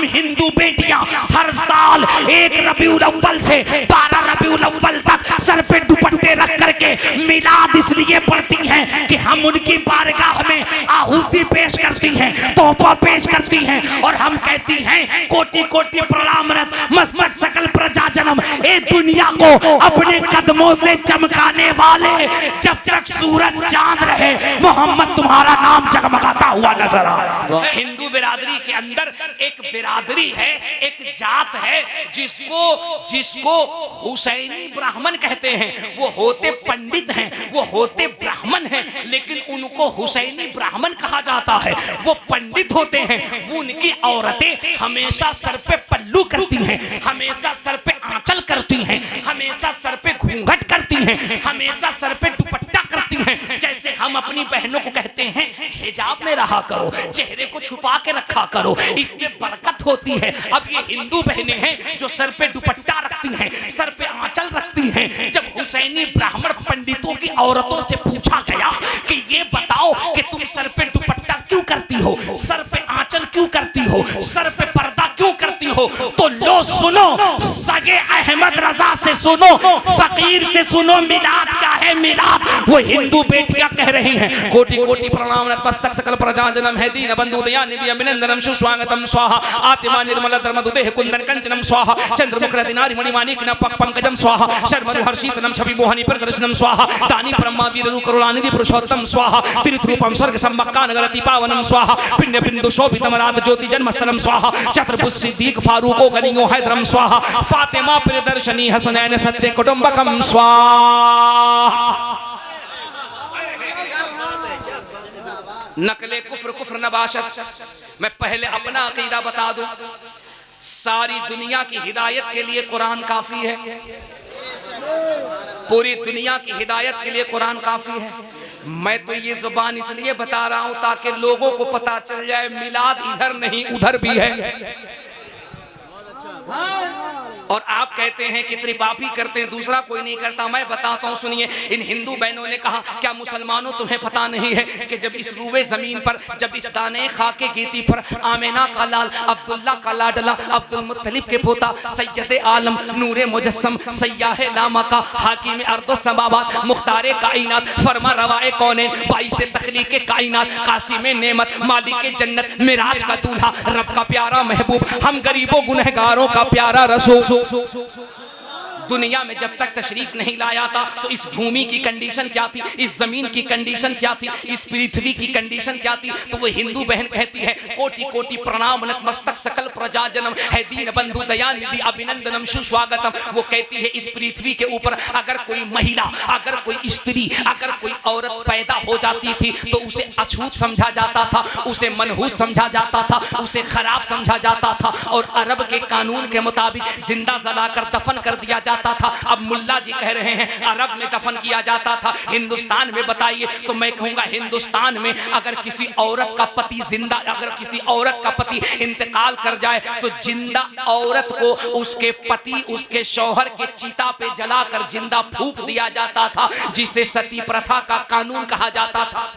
हम हिंदू बेटियां हर साल 1 रबीउल अव्वल से 12 रबीउल अव्वल तक सर पे दुपट्टे रख करके मिलाद इसलिए पढ़ती हैं कि हम उनकी बारगाह में आहुति पेश करती हैं, तोहफा पेश करती हैं, और हम कहती हैं कोटि कोटि प्रणाम मस्तक सकल प्रजा जन्म। ए दुनिया को अपने कदमों से चमकाने वाले, जब तक सूरज चांद रहे मोहम्मद तुम्हारा नाम जगमगाता हुआ नजर आ। हिंदू बिरादरी के अंदर एक बिरादरी है, एक जात है जिसको हुसैनी ब्राह्मण कहते हैं। वो होते पंडित हैं, वो होते ब्राह्मण हैं, लेकिन उनको हुसैनी ब्राह्मण कहा जाता है। वो पंडित होते हैं, वो उनकी औरतें हमेशा सर पे पल्लू करती हैं, हमेशा सर पे आंचल करती हैं, हमेशा सर पे घूंघट करती हैं, हमेशा सर पे दुपट्टा करती हैं। जैसे हम अपनी बहनों को कहते हैं हिजाब में रहा करो, चेहरे को छुपा के रखा करो, इसमें बरकत होती है। अब ये हिंदू बहनें हैं जो सर पे दुपट्टा रखती हैं, सर पे आंचल रखती हैं। जब हुसैनी ब्राह्मण पंडितों की औरतों से पूछा गया कि ये बताओ कि तुम सर पे दुपट्टा क्यों करती हो, सर पे आंचल क्यों करती हो, सर पे पर्दा क्यों करती हो, तो लो सुनो, सगे अहमद रजा से सुनो, फकीर से सुनो, मिलाद क्या है मिलाद। वो हिंदू बेटियां कह रही हैं कोटि कोटि प्रणाम नतमस्तक सकल प्रजा जन्म है दीन बंधु दयानिधि अभिनंदनम सुस्वागतम स्वाहा आत्मा निर्मल धर्म दुदेह कुंदन कंचनम स्वाहा चंद्रमुख रतिनारि मणिमाणिक न पंकजम स्वाहा शर्मनु हर्षितनम छवि मोहनी प्रदर्शनम स्वाहा दानी ब्रह्मा वीरु करुणानिधि पुरुषोत्तम स्वाहा तीर्थरूपम स्वर्ग सम्मक्का नगरति पावनम स्वाहा पिण्य बिंदु शोभितम रात ज्योति जन्मस्थलम स्वाहा चतुर्भुज सिद्दीक फारूको गनियो हैदरम स्वाहा फातिमा प्रियदर्शनी हसनैन सत्य कुटुंबकम स्वाहा। नकले कुफ्र नबाशत। मैं पहले अपना अकीदा बता दूं, सारी दुनिया की हिदायत के लिए कुरान काफी है, पूरी दुनिया की हिदायत के लिए कुरान काफी है। मैं तो ये जुबान इसलिए बता रहा हूं ताकि लोगों को पता चल जाए मिलाद इधर नहीं उधर भी है। और आप कहते हैं कि त्रिपापी करते हैं, दूसरा कोई नहीं करता। मैं बताता हूं, सुनिए। इन हिंदू बहनों ने कहा क्या मुसलमानों तुम्हें पता नहीं है कि जब इस रूबे जमीन पर, जब इस दाने खाके गीती पर आमिना का लाल, अब्दुल्ला का लाडला, अब्दुल मुत्तलिब के पोता, सैयद आलम, नूरे मुजस्सम, सयाह लामा का, हाकिम अर्दो समावात, मुख्तारे कायनात, फरमा रवाए कौने, बाईसे तखलीके कायनात, कासिम नेमत, मालिक जन्नत, मिराज का दूल्हा, रब का प्यारा महबूब, हम गरीबों गुनहगारों का प्यारा रसूल। दुनिया में जब तक तशरीफ नहीं लाया था तो इस भूमि की कंडीशन क्या थी, इस जमीन की कंडीशन क्या थी, इस पृथ्वी की कंडीशन क्या थी। तो वो हिंदू बहन कहती है कोटि कोटि प्रणाम नतमस्तक सकल प्रजा जन्म है दीन बंधु दयानिधि अभिनंदनम सुस्वागतम। वो कहती है इस पृथ्वी के ऊपर अगर कोई महिला, अगर कोई स्त्री, अगर कोई औरत पैदा हो जाती थी तो उसे अछूत समझा जाता था, उसे मनहूस समझा जाता था, उसे खराब समझा जाता था, और अरब के कानून के मुताबिक जिंदा जलाकर दफन कर दिया जाता था। अब मुल्ला जी कह रहे हैं अरब में दफन किया जाता था, हिंदुस्तान में बताइए। तो मैं कहूंगा हिंदुस्तान में अगर किसी औरत का पति जिंदा, अगर किसी औरत का पति इंतकाल कर जाए तो जिंदा औरत को उसके पति, उसके शौहर के चिता पे जलाकर जिंदा फूंक दिया जाता था, जिसे सती प्रथा का कानून कहा जाता था,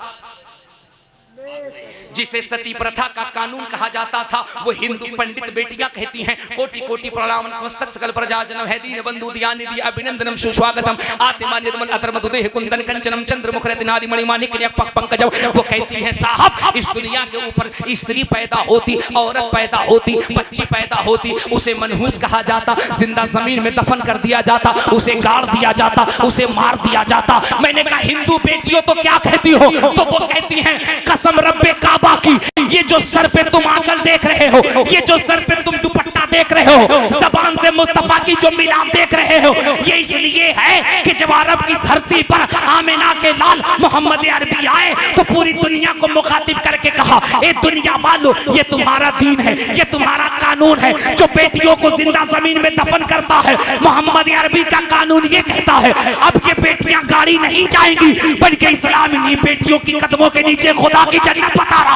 जिसे सती प्रथा का कानून कहा जाता था। वो हिंदू पंडित बेटियां कहती हैं कोटि कोटि प्रणाम नतमस्तक सकल प्रजा जन्म है दीन बंधु दयानिधि अभिनंदनम सुस्वागतम आत्मा निर्मल अधर्म दुदेह कुंदन कंचनम चंद्रमुख रत्नारि मणिमाणिक पंकजम। वो कहती हैं साहब इस दुनिया के ऊपर स्त्री पैदा होती, औरत पैदा होती, बच्ची पैदा होती, उसे मनहूस कहा जाता, जिंदा जमीन में दफन कर दिया जाता, उसे गाड़ दिया जाता, उसे मार दिया जाता। मैंने कहा हिंदू बेटियों तो क्या कहती हो? तो वो कहती हैं कसम रब्बे काबा की, ये जो सर पे तुम आंचल देख रहे हो, ये जो सर पे तुम दुपट्टा देख रहे हो, ज़बान से मुस्तफा की जो मिलाद देख रहे हो, ये इसलिए है कि जब अरब की धरती पर आमिना के लाल मोहम्मद अरबी आए तो पूरी दुनिया को मुखातिब करके कहा ए दुनिया वालों, ये तुम्हारा दीन है, ये तुम्हारा कानून है जो बेटियों को जिंदा जमीन में दफन करता है। मोहम्मद अरबी का कानून ये कहता है अब ये बेटियां गाड़ी नहीं जाएंगी, बल्कि इस्लाम इन्हीं बेटियों की कदमों के नीचे खुदा की जन्नत बता रहा।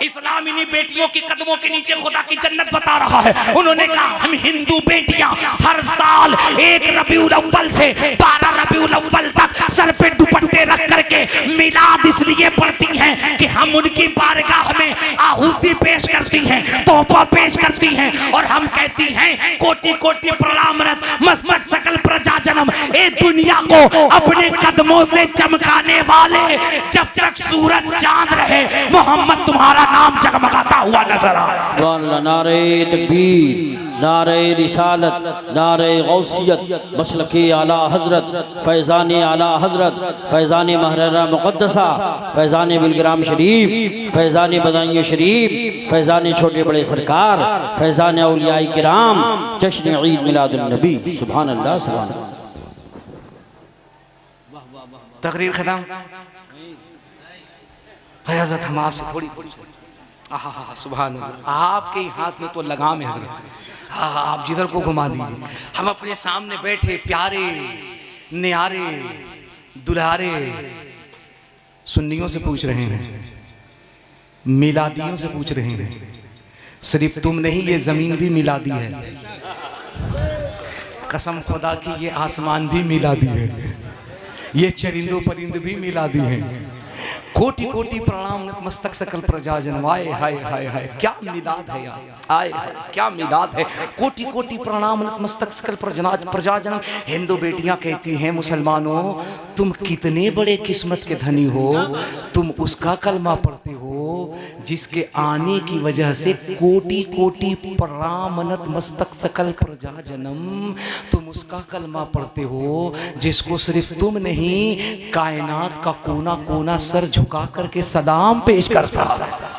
इस्लाम इन्हीं बेटियों की कदमों के नीचे खुदा की जन्नत बता रहा है। उन्होंने कहा हम हिंदू बेटियां हर साल 1 रबीउल अव्वल से 12 रबीउल अव्वल तक सर पे दुपट्टे रख करके मिलाद इसलिए पढ़ती हैं कि हम उनकी बारगाह में आहुति पेश करती हैं, तोहफा पेश करती हैं, और हम कहती हैं कोटि कोटि प्रणाम मस्तक सकल प्रजा जन्म। ए दुनिया को अपने कदमों से चमकाने वाले, जब तक सूरज चांद रहे मोहम्मद तुम्हारा नाम जगमगाता हुआ नजर आए। नारे तकबीर, नारे रिसालत, नारे गौसियत, मसलके आला हजरत, फैज़ान आला हजरत, फैज़ान महररा मुक़द्दसा, फैज़ान बिलग्राम शरीफ, फैज़ान बदाई शरीफ, फैज़ान छोटे बड़े सरकार, फैज़ान औलिया किराम, जश्न ईद मिलादुन नबी। सुभान अल्लाह, सुभान अल्लाह। तकरीर खत्म। हज़रत हम आपसे थोड़ी सुभान अल्लाह, आपके हाथ में तो लगाम है हज़रत। हाँ, आप जिधर को घुमा दीजिए। हम अपने सामने बैठे प्यारे न्यारे दुल्हारे सुन्नियों से पूछ रहे हैं, मिलादियों से पूछ रहे हैं, सिर्फ तुम नहीं ये ज़मीन भी मिलादी है, कसम खुदा की ये आसमान भी मिलादी है, ये चरिंदों परिंद भी मिलादी है। कोटि कोटि प्रणाम नतमस्तक सकल प्रजा जन्म। आए हाय हाय हाय, क्या मिलाद है यार, आए क्या मिलाद है। कोटि कोटि प्रणाम नतमस्तक सकल प्रजा जन्म। हिंदू बेटियां कहती हैं मुसलमानों तुम कितने बड़े किस्मत के धनी हो, तुम उसका कलमा पढ़ते हो जिसके आने की वजह से कोटि कोटि प्रणाम नतमस्तक सकल प्रजा जन्म। तुम उसका कलमा पढ़ते हो जिसको सिर्फ तुम नहीं कायनात का कोना कोना सर झुका करके सलाम पेश करता है।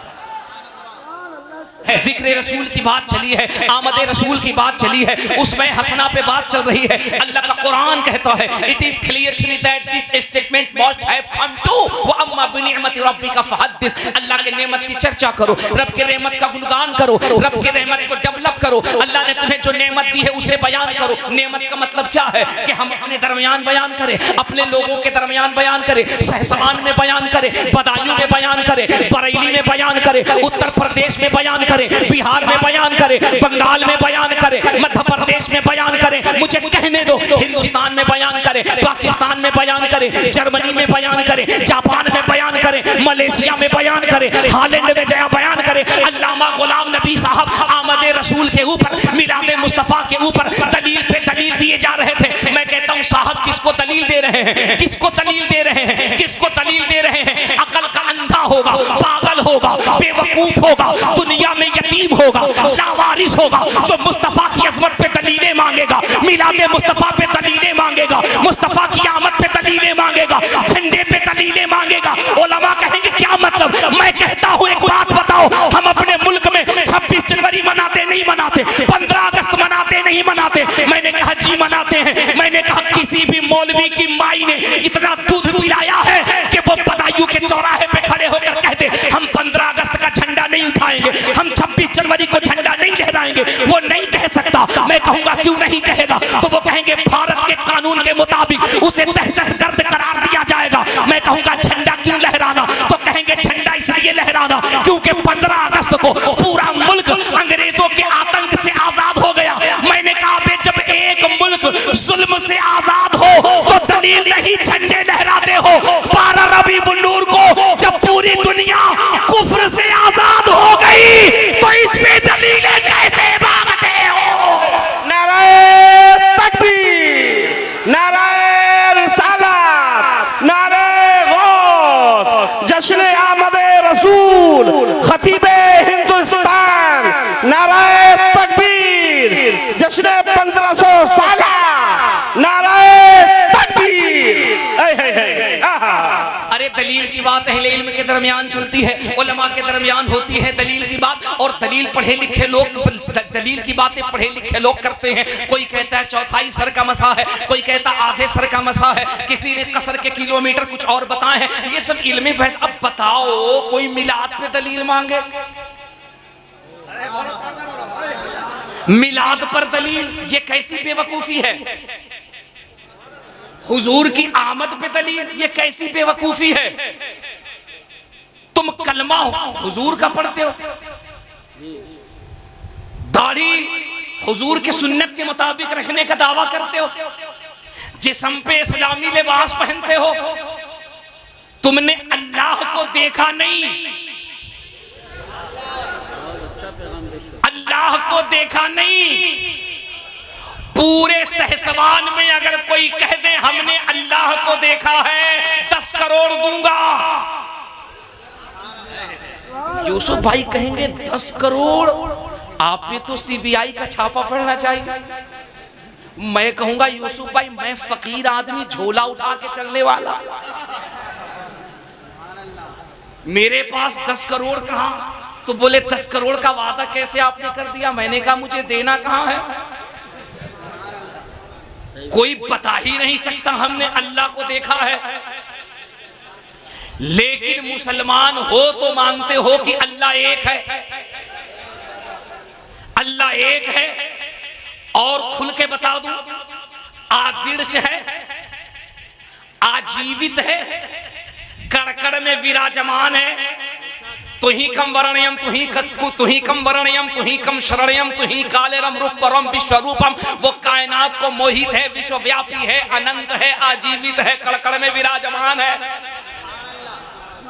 जिक्र रसूल की बात चली है, आमद रसूल की बात चली है, उसमें हसना पे बात चल रही है। अल्लाह का कुरान कहता है it is clear to me that this statement must have come to व अम्मा बिनिअमति रब्बिका फहद्दिस। अल्लाह के नेमत की चर्चा करो, रब के नेमत का गुणगान करो, रब के नेमत को डेवलप करो। अल्लाह ने तुम्हें जो नेमत दी है उसे बयान करो। नेमत का मतलब क्या है कि हम अपने दरमियान बयान करें, अपने लोगों के दरमियान बयान करें, सहसमान में बयान करें, बदायूं में बयान करें, बरेली में बयान करें, उत्तर प्रदेश में बयान करें, बिहार में बयान करें, बंगाल में बयान करें, मध्य प्रदेश में बयान करें, मुझे कहने दो हिंदुस्तान में बयान करें, पाकिस्तान में बयान करें, जर्मनी में बयान करें, जापान में बयान करें, मलेशिया में बयान करें, हालैंड में जया बयान करें। अल्लामा गुलाम नबी साहब आमद रसूल के ऊपर, मिलाद मुस्तफा के ऊपर दलील पे दलील दिए जा रहे थे। मैं कहता हूँ साहब किसको दलील दे रहे हैं, किसको दलील दे रहे हैं, किसको दलील दे रहे हैं? अकल का अंधा होगा, पागल होगा, बेवकूफ होगा, दुनिया में यतीम होगा, लावारिस होगा, जो मुस्तफा की अजमत पे दलीलें मांगेगा, मिलाद मुस्तफा पे दलीलें मांगेगा, मुस्तफा की आमद पे दलीलें मांगेगा, झंडे पे दलीलें मांगेगा। उलमा कहेंगे क्या मतलब? मैं कहता हूँ एक बात बताओ, हम अपने मुल्क में 26 जनवरी मनाते नहीं मनाते, 15 अगस्त मनाते नहीं मनाते? मैंने कहा जी मनाते हैं। मैंने कहा किसी भी मौलवी की माई ने इतना दूध पिलाया है कि वो बदायूं के चौराहे पे खड़े होकर कहते हम 15 अगस्त का झंडा नहीं उठाएंगे, हम 26 जनवरी को झंडा नहीं लहराएंगे? वो नहीं कह सकता। मैं कहूंगा क्यों नहीं कहेगा? तो वो कहेंगे भारत के कानून के मुताबिक उसे दहशतगर्द करार दिया जाएगा। मैं कहूंगा झंडा क्यों लहराना? तो कहेंगे झंडा इसलिए लहराना क्योंकि 15 अगस्त को पूरा मुल्क अंग्रेजों के आतंक से आजाद हो गया। मैंने कहा जब एक मुल्क जुल्म से आजाद हो तो दलील नहीं झंडे लहराते हो। 12 रबीउल नूर को जब पूरी दुनिया कुफ्र से आजाद हो गई तो इसमें दलीलें कैसे मांगते हो? नारे तकबीर, नारे रिसालत, नारे गौस, जश्न आमद रसूल, खतीबे हिंदुस्तान, नारे तकबीर, जश्न 1500 साला, नारे तकबीर। अरे दलील की बात अहले इल्म के दरमियान चलती है, उलमा के दरमियान होती है दलील की बात, और दलील पढ़े लिखे लोग दलील की बातें पढ़े लिखे लोग करते हैं। कोई कहता है चौथाई सर का मसा है, कोई कहता आधे सर का मसा है, किसी ने कसर के किलोमीटर कुछ और बताए हैं। ये सब इल्मी बहस। अब बताओ कोई मिलाद पे दलील मांगे, मिलाद पर दलील, ये कैसी बेवकूफी है? हुजूर की आमद पे दलील, ये कैसी बेवकूफी है? तुम तुम कलमा हुजूर का पढ़ते हो, दाढ़ी हुजूर के सुन्नत के मुताबिक रखने का दावा करते हो, जिस्म पे इस्लामी लिबास पहनते हो, तुमने अल्लाह को देखा नहीं, अल्लाह को देखा नहीं। पूरे सहसवान में अगर कोई कह दे हमने अल्लाह को देखा है 10 करोड़ दूंगा। यूसुफ भाई कहेंगे 10 करोड़, आप पे तो सीबीआई का छापा पड़ना चाहिए। मैं कहूंगा यूसुफ भाई मैं फकीर आदमी, झोला उठा के चलने वाला, मेरे पास 10 करोड़ कहां? तो बोले 10 करोड़ का वादा कैसे आपने कर दिया? मैंने कहा मुझे देना कहां है, कोई बता ही नहीं सकता हमने अल्लाह को देखा है। लेकिन मुसलमान हो तो मानते हो कि अल्लाह एक है, अल्लाह एक है। और खुल के बता दूं, आदिर्श है, आजीवित है, कड़कड़ में विराजमान है। तुही कम वर्णयम तुही कम वर्णयम तुही कम शरणयम तुही कालेरम रूपरम विश्वरूपम। वो कायनात को मोहित है, विश्वव्यापी है, अनंत है, आजीवित है, कड़कड़ में विराजमान है।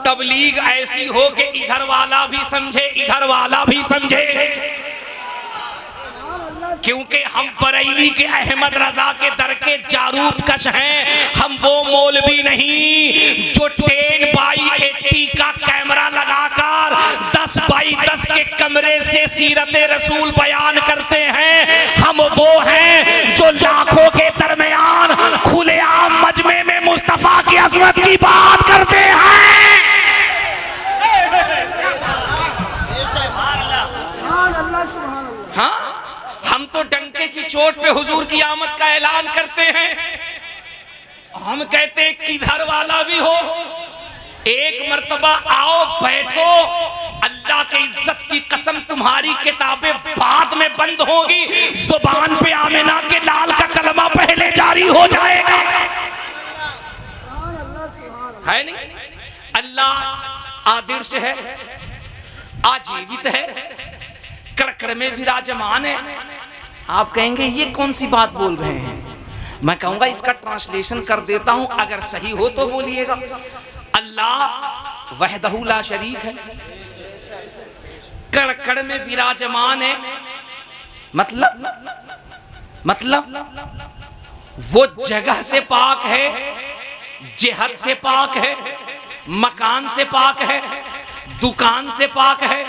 तबलीग ऐसी हो कि इधर वाला भी समझे, इधर वाला भी समझे, क्योंकि हम बरेली के अहमद रजा के दर के जारूब कश हैं। हम वो मौलवी नहीं जो 10x80 का कैमरा लगाकर 10x10 के कमरे से सीरत रसूल बयान करते हैं। हम वो हैं जो लाखों के दरमियान खुलेआम मजमे में मुस्तफा की अजमत की बात करते हैं। हाँ, हम तो डंके की चोट पे हुजूर की आमद का ऐलान करते हैं। हम कहते हैं किधर वाला भी हो, एक मर्तबा आओ बैठो, अल्लाह के इज्जत की कसम तुम्हारी किताबें बाद में बंद होगी, जुबान पे आमिना के लाल का कलमा पहले जारी हो जाएगा। है नहीं? अल्लाह आदिर्श है, आजीवित है, कड़कड़ में विराजमान है। आप कहेंगे ये कौन सी बात बोल रहे हैं? मैं कहूंगा इसका ट्रांसलेशन कर देता हूं, अगर सही हो तो बोलिएगा। अल्लाह वहदहू ला शरीक है, कड़कड़ में विराजमान है, मतलब वो जगह से पाक है, जिहत से पाक है, मकान से पाक है, दुकान से पाक है,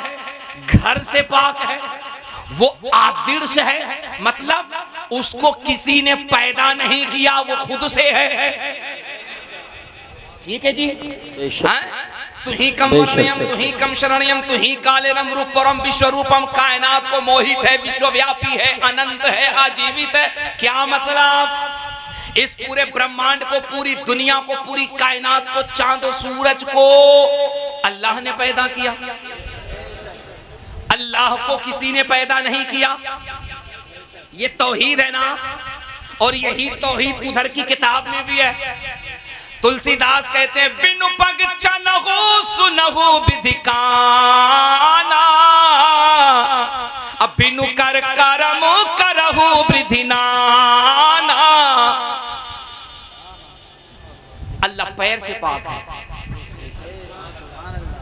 घर से पाक है। वो आदिर्श है, मतलब उसको किसी ने पैदा नहीं किया, वो खुद से है। ठीक है जी? तुही कम वर्णयम तुही कम शरणयम तुही कालेरम रूपरम विश्वरूपम। कायनात को मोहित है, विश्वव्यापी है, अनंत है, आजीवित है। क्या मतलब? इस पूरे ब्रह्मांड को, पूरी दुनिया को, पूरी कायनात को, चांद और सूरज को अल्लाह ने पैदा किया, अल्लाह को किसी ने पैदा नहीं किया। ये तौहीद है ना? और यही तौहीद उधर की किताब में भी है। तुलसीदास कहते हैं बिनु पग चनहु सुनहु विधिकाना, अब बिनु कर करम करहु वृधिनाना। अल्लाह पैर से पाक है,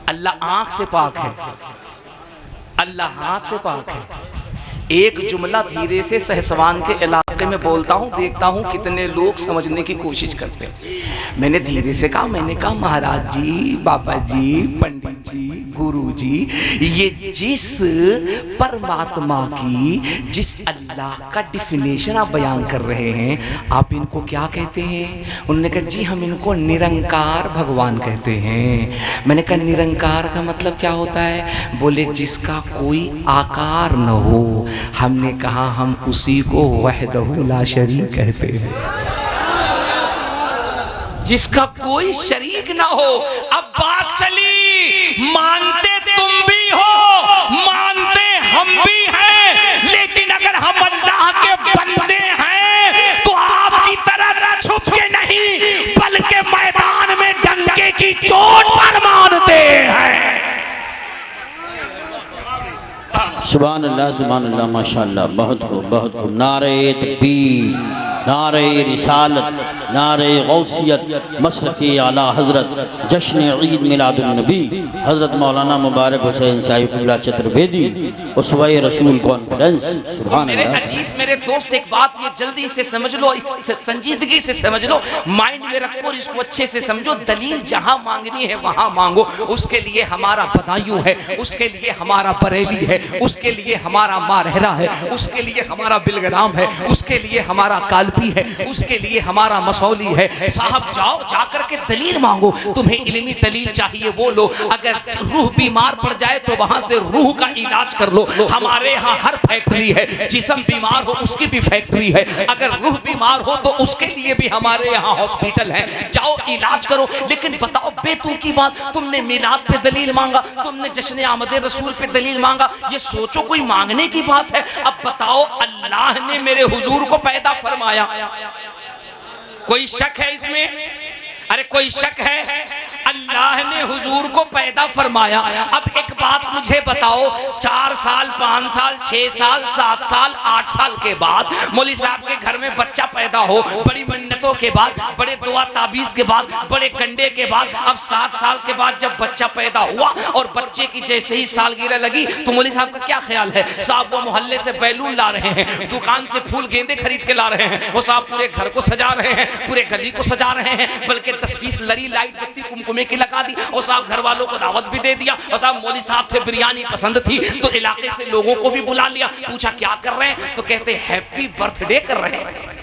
अल्लाह आंख से पाक है, अल्लाह हाथ से पाक है। एक जुमला धीरे से सहसवान के इलाके में बोलता हूँ, देखता हूँ कितने लोग समझने की कोशिश करते हैं। मैंने धीरे से कहा, मैंने कहा महाराज जी, बाबा जी, पंडित जी, गुरु जी, ये जिस परमात्मा की, जिस अल्लाह का डिफिनेशन आप बयान कर रहे हैं, आप इनको क्या कहते हैं? उन्होंने कहा जी हम इनको निरंकार भगवान कहते हैं। मैंने कहा निरंकार का मतलब क्या होता है? बोले जिसका कोई आकार न हो। हमने कहा हम उसी को वहदहू ला शरीक कहते हैं, जिसका कोई शरीक ना हो। अब बात चली, मानते तुम भी हो, मानते हम भी हैं, लेकिन अगर हम अल्लाह के बंदे हैं तो आपकी तरह छुप के नहीं, बल्कि मैदान में डंके की चोट पर मानते हैं। सुभान अल्लाह माशाअल्लाह, बहुत खूब। नारे तकबीर, नारे रिसालत, नारे गौसियत, मसलके आला हजरत, जश्न ईद मिलादुन्नबी हजरत मौलाना मुबारक हुसैन साहिब किबला चतुर्वेदी उसवा रसूल कॉन्फ्रेंस। सुभान मेरे अल्लाह। अजीज मेरे दोस्त, एक बात ये जल्दी से समझ लो, इस संजीदगी से समझ लो, माइंड में रखो और इसको अच्छे से समझो। दलील जहां मांगनी है वहां मांगो। उसके लिए हमारा बदायूं है, उसके लिए हमारा बरेली है, उसके लिए हमारा मारहरा है, उसके लिए हमारा बिलग्राम है, उसके लिए हमारा कालपी है, उसके लिए हमारा मसौली है। साहब जाओ, जाकर के दलील मांगो। तुम्हें इल्मी दलील चाहिए वो लो। अगर रूह बीमार पड़ जाए तो वहां से रूह का इलाज कर लो। हमारे यहाँ हर फैक्ट्री है, जिस्म बीमार हो उसकी भी फैक्ट्री है। अगर रूह बीमार हो तो उसके लिए भी हमारे यहाँ हॉस्पिटल है। जाओ इलाज करो। लेकिन बताओ बेतुकी की बात, तुमने मिलाद पे दलील मांगा, तुमने जश्न आमद रसूल पे दलील मांगा। ये सोचो कोई मांगने की बात है? अब बताओ, अल्लाह ने मेरे हुजूर को पैदा फरमाया, कोई शक है इसमें? अरे कोई शक है? अल्लाह ने हुजूर को पैदा फरमाया। अब एक बात मुझे बताओ, 4 साल 5 साल 6 साल 7 साल 8 साल के बाद मौली साहब के घर में बच्चा पैदा हो, बड़ी मन्नतों के बाद, बड़े दुआ ताबीज के बाद, बड़े कंडे के बाद, अब 7 साल के बाद जब बच्चा पैदा हुआ और बच्चे की जैसे ही सालगिरह लगी तो मौली साहब का क्या ख्याल है? साहब वो मोहल्ले से बैलून ला रहे हैं, दुकान से फूल गेंदे खरीद के ला रहे हैं, वो साहब पूरे घर को सजा रहे हैं, पूरे गली को सजा रहे हैं, बल्कि 10-20 लरी लाइट बत्ती कुमकुमे की लगा दी। और साहब घर वालों को दावत भी दे दिया। और साहब मौली साहब थे, बिरयानी पसंद थी तो इलाके से लोगों को भी बुला लिया। पूछा क्या कर रहे हैं? तो कहते हैप्पी बर्थडे कर रहे हैं।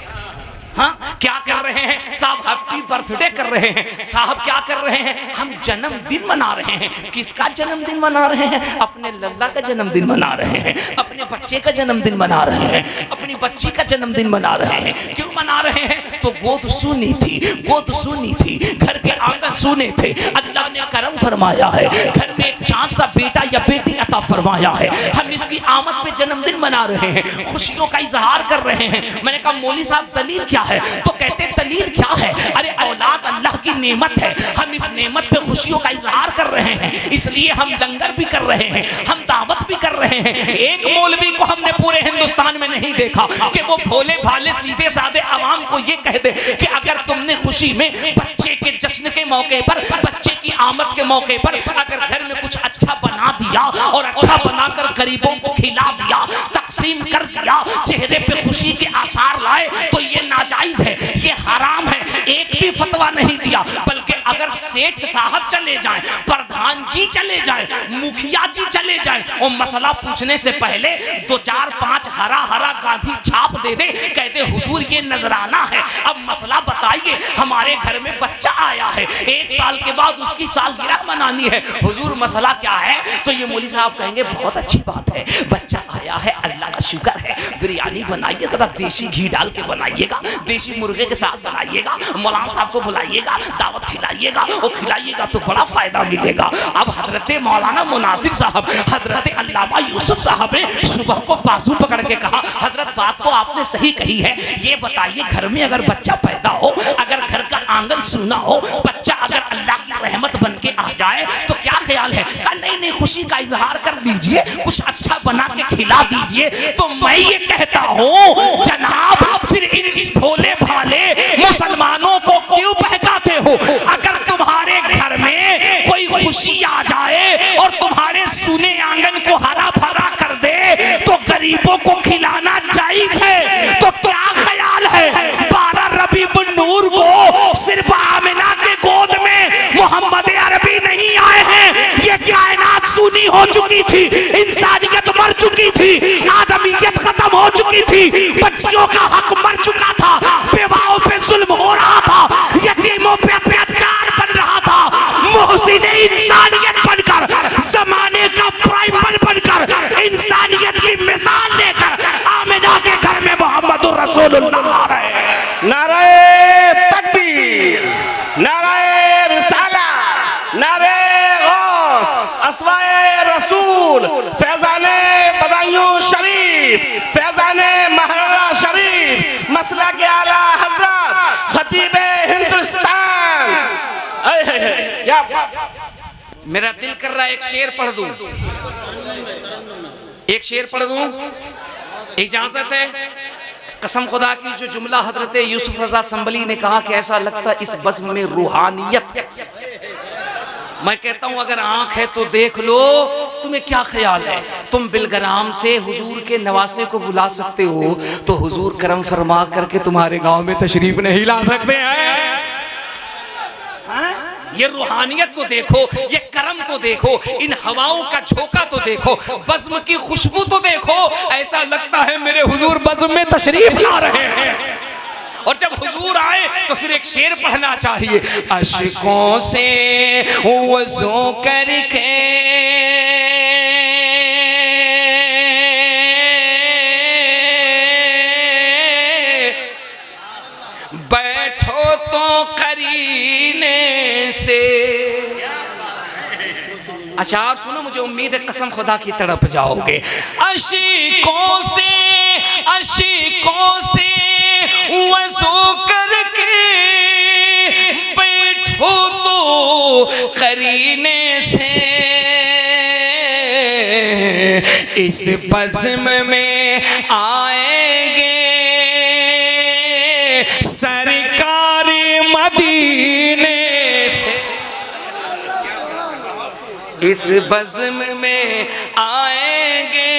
हाँ, क्या कर रहे हैं? साहब हैप्पी बर्थडे कर रहे हैं। साहब क्या कर रहे हैं? हम जन्मदिन मना रहे हैं। किसका जन्मदिन मना रहे हैं? अपने लल्ला का जन्मदिन मना रहे हैं, अपने बच्चे का जन्मदिन मना रहे हैं, अपनी बच्ची का जन्मदिन मना रहे हैं। क्यों मना रहे हैं? तो गोद सूनी थी, गोद सूनी थी, घर के आंगन सूने थे। अल्लाह ने करम फरमाया है, घर में एक चांद सा बेटा या बेटी अता फरमाया है। हम इसकी आमद पे जन्मदिन मना रहे हैं, खुशियों का इजहार कर रहे हैं। मैंने कहा मौली साहब दलील क्या है? तो कहते दलील क्या है? अरे औलाद अल्लाह की नेमत है, हम इस नेमत पे खुशियों का इजहार कर रहे हैं, इसलिए हम लंगर भी कर रहे हैं, हम दावत भी कर रहे हैं। एक मौलवी को हमने पूरे हिंदुस्तान में नहीं देखा कि वो भोले भाले सीधे साधे आवाम को ये कह दे कि अगर तुमने खुशी में बच्चे के जश्न के मौके पर, बच्चे की आमद के मौके पर अगर घर में कुछ अच्छा बना दिया और अच्छा बनाकर गरीबों को खिला दिया, तकसीम कर दिया, चेहरे पे खुशी के आसार लाए, तो ये नाजायज है, ये हराम है। एक भी फतवा नहीं दिया। बल्कि अगर सेठ साहब चले जाएं, प्रधान जी चले जाएं, मुखिया जी चले जाएं और मसला पूछने से पहले 2-4-5 हरा हरा गांधी छाप दे दे, कहते हुजूर ये नजराना है, अब मसला बताइए, हमारे घर में बच्चा आया है, 1 साल के बाद उसकी सालगिरह मनानी है, हुजूर मसला क्या है? तो ये मौली साहब कहेंगे बहुत अच्छी बात है, बच्चा आया है, अल्लाह का शुक्र है, बिरयानी बनाइए, जरा देसी घी डाल के बनाइएगा, देसी मुर्गे के साथ बनाइएगा, मौलाना साहब को बुलाइएगा, दावत खिलाइएगा और खिलाइएगा तो बड़ा फायदा मिलेगा। अब हजरत मौलाना मुनासिर साहब, हजरत अल्लामा यूसुफ साहब ने सुबह को बाजू पकड़ के कहा, हजरत बात तो आपने सही कही है, ये बताइए घर में अगर बच्चा पैदा हो, अगर घर का आंगन सूना हो, बच्चा अगर अल्लाह की रहमत बन के आ जाए तो क्या ख्याल है? कहा नहीं नहीं, खुशी का इजहार कर दीजिए, कुछ अच्छा बना के खिला दीजिए। तो मैं ये कहता हूँ जनाब, फिर इन भोले भाले मुसलमानों को क्यों बहकाते हो? अगर तुम्हारे घर में कोई खुशी आ जाए और तुम्हारे सूने आंगन को हरा भरा कर दे तो गरीबों को खिलाना जायज है। तो क्या ख्याल है 12 रबीउल नूर को सिर्फ आमिना के गोद में मोहम्मद अरबी नहीं आए हैं, ये कायनात सुनी हो चुकी थी, इंसानियत मर चुकी थी, आदमियत खत्म हो चुकी थी, बच्चियों का हक मर चुका था, बेवाओं पे जुल्म हो रहा था, यतीमों पे अत्याचार बन रहा था, मोहसिन इंसानियत बनकर, जमाने का प्राइमर बनकर, इंसानियत की मिसाल लेकर आमिना के घर में मोहम्मद रसूलुल्लाह आ रहे हैं। नारे तकबीर, नारे रिसाला, नारे गौस, अस्वाए रसूल, फैजाने बदायूं शरीफ, फैजाने महर्रा शरीफ, मसला के आला हजरत खतीबे हिंदुस्तान। मेरा दिल कर रहा है एक शेर पढ़ दूं, एक शेर पढ़ दूं, इजाजत है? कसम खुदा की, जो जुमला हजरत यूसुफ रजा संभली ने कहा कि ऐसा लगता इस बज़्म में रूहानियत है। मैं कहता हूं अगर आंख है तो देख लो। तुम्हें क्या ख्याल है, तुम बिलगराम से हुजूर के नवासे को बुला सकते हो, तो हुजूर करम फरमा करके तुम्हारे गांव में तशरीफ नहीं ला सकते हैं? ये रूहानियत तो देखो, ये करम तो देखो, इन हवाओं का झोंका तो देखो, बज़्म की खुशबू तो देखो। ऐसा लगता है मेरे हुजूर बज़्म में तशरीफ ला रहे हैं। और जब हुजूर आए तो फिर एक शेर पढ़ना चाहिए, अशकों से वज़ू करके बैठो तो करीने से। अशार सुनो, मुझे उम्मीद है कसम खुदा की तड़प जाओगे। अशकों से वज़ू करके बैठो तो करीने से, इस बज़्म में आएंगे सरकार मदीने से। इस बज़्म में आएंगे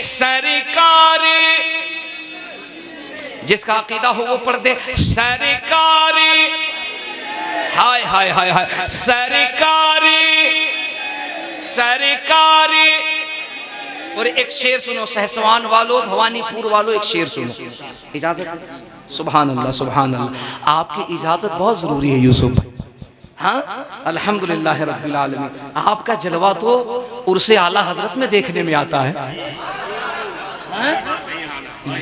सरकार, जिसका अकीदा हो वो पढ़ दे, सरकार, हाय हाय हाय हाय, सरकार सरकार। और एक शेर सुनो सहसवान वालों, भवानीपुर वालों, एक शेर सुनो, इजाजत? सुभान अल्लाह सुभान अल्लाह। आपकी इजाजत बहुत जरूरी है यूसुफ भाई। हाँ, अल्हम्दुलिल्लाह रब्बिल आलमीन। आपका जलवा तो उर्से आला हजरत में देखने में आता है।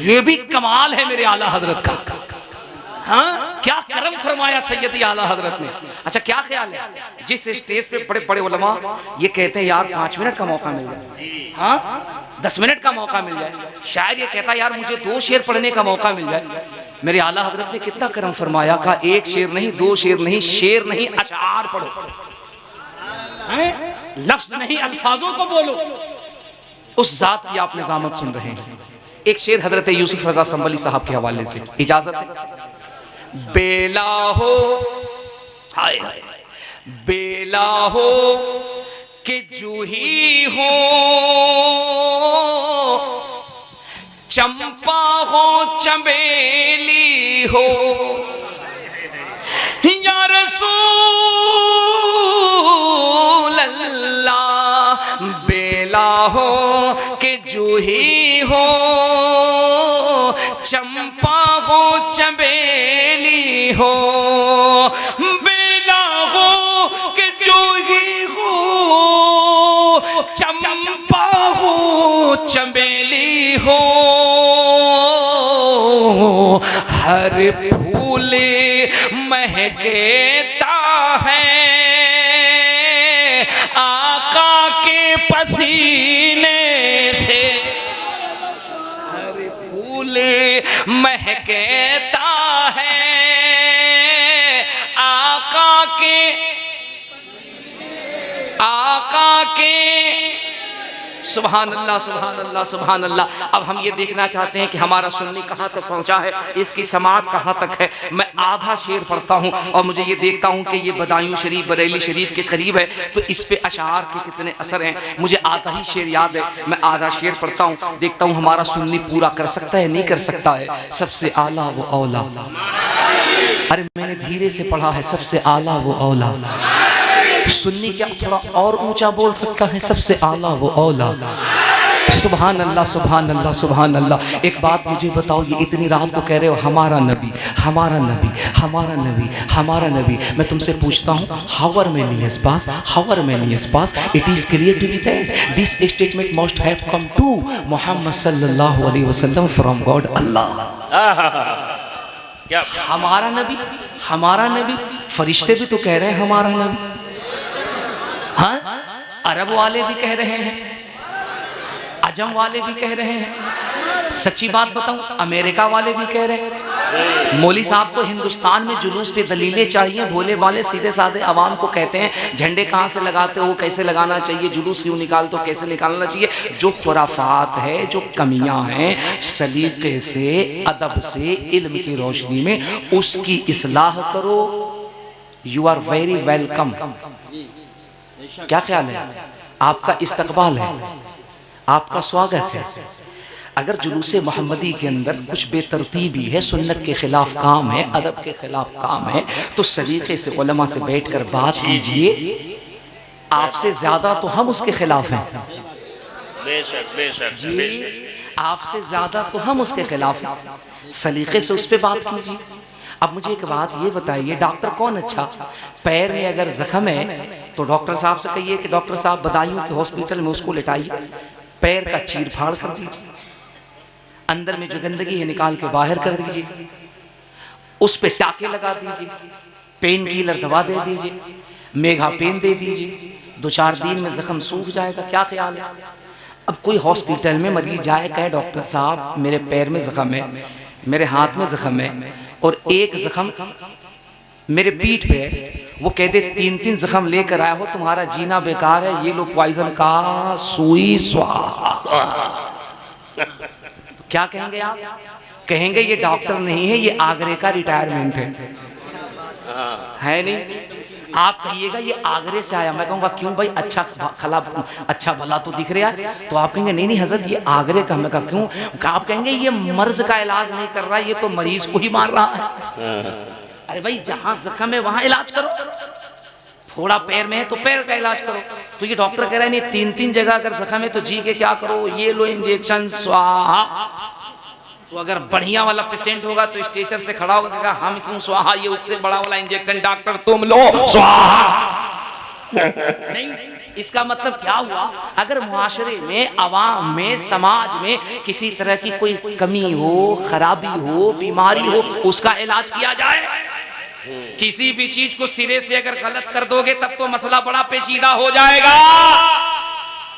ये भी कमाल है मेरे आला हजरत का। हाँ, क्या करम फरमाया सैयदी आला हजरत ने। अच्छा, क्या ख्याल है, जिस स्टेज पे बड़े बड़े उलमा ये कहते हैं यार 5 मिनट का मौका मिल जाए, हाँ 10 मिनट का मौका मिल जाए, शायर ये कहता है यार मुझे 2 शेर पढ़ने का मौका मिल जाए। मेरे आला हजरत ने कितना करम फरमाया, कहा 1 शेर नहीं, 2 शेर नहीं, शेर नहीं, अशआर पढ़ो, लफ्ज नहीं अल्फाजों को बोलो। उस जात की आप निजामत सुन रहे हैं। एक शेर हजरत यूसुफ रजा संभली साहब के हवाले से, इजाजत है? बेला हो, हाय हाय, बेला हो कि जूही हो, चंपा हो चमेली हो, या रसूल अल्लाह। बेला हो कि जूही हो, चंपा हो चमेली हो, बेला हो कि जूही हो, चंपा हो चमेली हो, हर फूल महकेता है आका के पसीने से, हर फूल महकेता है आका के। सुभान अल्लाह सुभान अल्लाह सुभान अल्लाह। अब हम ये देखना चाहते हैं कि हमारा सुन्नी कहाँ तक पहुँचा है, इसकी समात कहाँ तक है। मैं आधा शेर पढ़ता हूँ और मुझे ये देखता हूँ कि ये बदायूं शरीफ बरेली शरीफ के करीब है, तो इस पे अशार के कितने असर हैं। मुझे आधा ही शेर याद है, मैं आधा शेर पढ़ता हूँ, देखता हूँ हमारा सुन्नी पूरा कर सकता है नहीं कर सकता है। सबसे आला वो औला, अरे मैंने धीरे से पढ़ा है, सबसे आला वो औला। सुन्नी क्या थोड़ा और ऊंचा बोल सकता है, सबसे आला वो औला। सुभान अल्लाह सुभान अल्लाह सुभान अल्लाह। एक बात मुझे बताओ, ये इतनी रात को कह रहे हो हमारा नबी हमारा नबी हमारा नबी हमारा नबी, मैं तुमसे पूछता हूँ however many years pass, however many years pass, it is clear to be that this statement must have come to Muhammad सल्लल्लाहु अलैहि वसल्लम फ्रॉम गॉड अल्लाह। हमारा नबी, फरिश्ते भी तो कह रहे हैं हमारा नबी, हाँ अरब वाले भी कह रहे हैं, अजम वाले भी कह रहे हैं, सच्ची बात बताऊं, अमेरिका वाले भी कह रहे हैं मौली साहब को हिंदुस्तान में जुलूस पे दलीलें चाहिए। भोले वाले सीधे साधे आवाम को कहते हैं झंडे कहाँ से लगाते हो, कैसे लगाना चाहिए, जुलूस क्यों निकालते हो, कैसे निकालना चाहिए। जो खुराफात है, जो कमियां हैं, सलीके से, अदब से, इल्म की रोशनी में उसकी इस्लाह करो। You are very welcome. क्या ख्याल है? आपका इस्तकबाल है, आपका स्वागत है। अगर जुलूसे मोहम्मदी के अंदर कुछ बेतरतीबी है, सुन्नत के खिलाफ काम है, अदब के खिलाफ काम है, तो सलीके से उलमा से बैठकर बात कीजिए। आपसे ज्यादा तो हम उसके खिलाफ हैं। बेशक बेशक जी, आपसे ज्यादा तो हम उसके खिलाफ हैं। सलीके से उस पर बात कीजिए। अब मुझे एक बात ये बताइए, डॉक्टर कौन अच्छा? पैर में अगर जख्म है तो डॉक्टर साहब से कहिए कि डॉक्टर साहब बदायूं के हॉस्पिटल में उसको लिटाइए, पैर का चीर फाड़ कर दीजिए, अंदर में जो गंदगी है निकाल के बाहर कर दीजिए, उस पे टाके लगा दीजिए, पेन किलर दवा दे दीजिए, मेगा पेन दे दीजिए, 2-4 दिन में जख्म सूख जाएगा। क्या ख्याल है? अब कोई हॉस्पिटल में मरीज जाए, कहे डॉक्टर साहब मेरे पैर में जख्म है, मेरे हाथ में जख्म है और एक जख्म मेरे पीठ पे है, वो कह दे 3-3 जख्म लेकर आया हो, तुम्हारा जीना बेकार है, ये लो पॉइजन का सुई स्वाहा। क्या कहेंगे आप? कहेंगे ये डॉक्टर नहीं है, ये आगरे का रिटायरमेंट है नहीं। आप कहिएगा ये आगरे से आया, मैं कहूँगा क्यों भाई, अच्छा भला तो दिख रहा है। तो आप कहेंगे नहीं नहीं हजरत ये आगरे का। मैं कहा क्यों? आप कहेंगे ये मर्ज का इलाज नहीं कर रहा, ये तो मरीज को ही मार रहा है। अरे भाई जहाँ जख्म है वहां इलाज करो, फोड़ा पैर में है तो पैर का इलाज करो। तो ये डॉक्टर कह रहा है नहीं 3-3 जगह अगर जख्म है तो जी के क्या करो, ये लो इंजेक्शन स्वाहा। तो अगर बढ़िया वाला पेशेंट होगा तो स्ट्रेचर से खड़ा होगा, कहेगा हम क्यों स्वाहा, ये उससे बड़ा वाला इंजेक्शन डॉक्टर तुम लो स्वाहा। नहीं, इसका मतलब क्या हुआ? अगर मुआशरे में, अवाम में, समाज में किसी तरह की कोई कमी हो, खराबी हो, बीमारी हो, उसका इलाज किया जाए। किसी भी चीज को सिरे से अगर गलत कर दोगे तब तो मसला बड़ा पेचीदा हो जाएगा।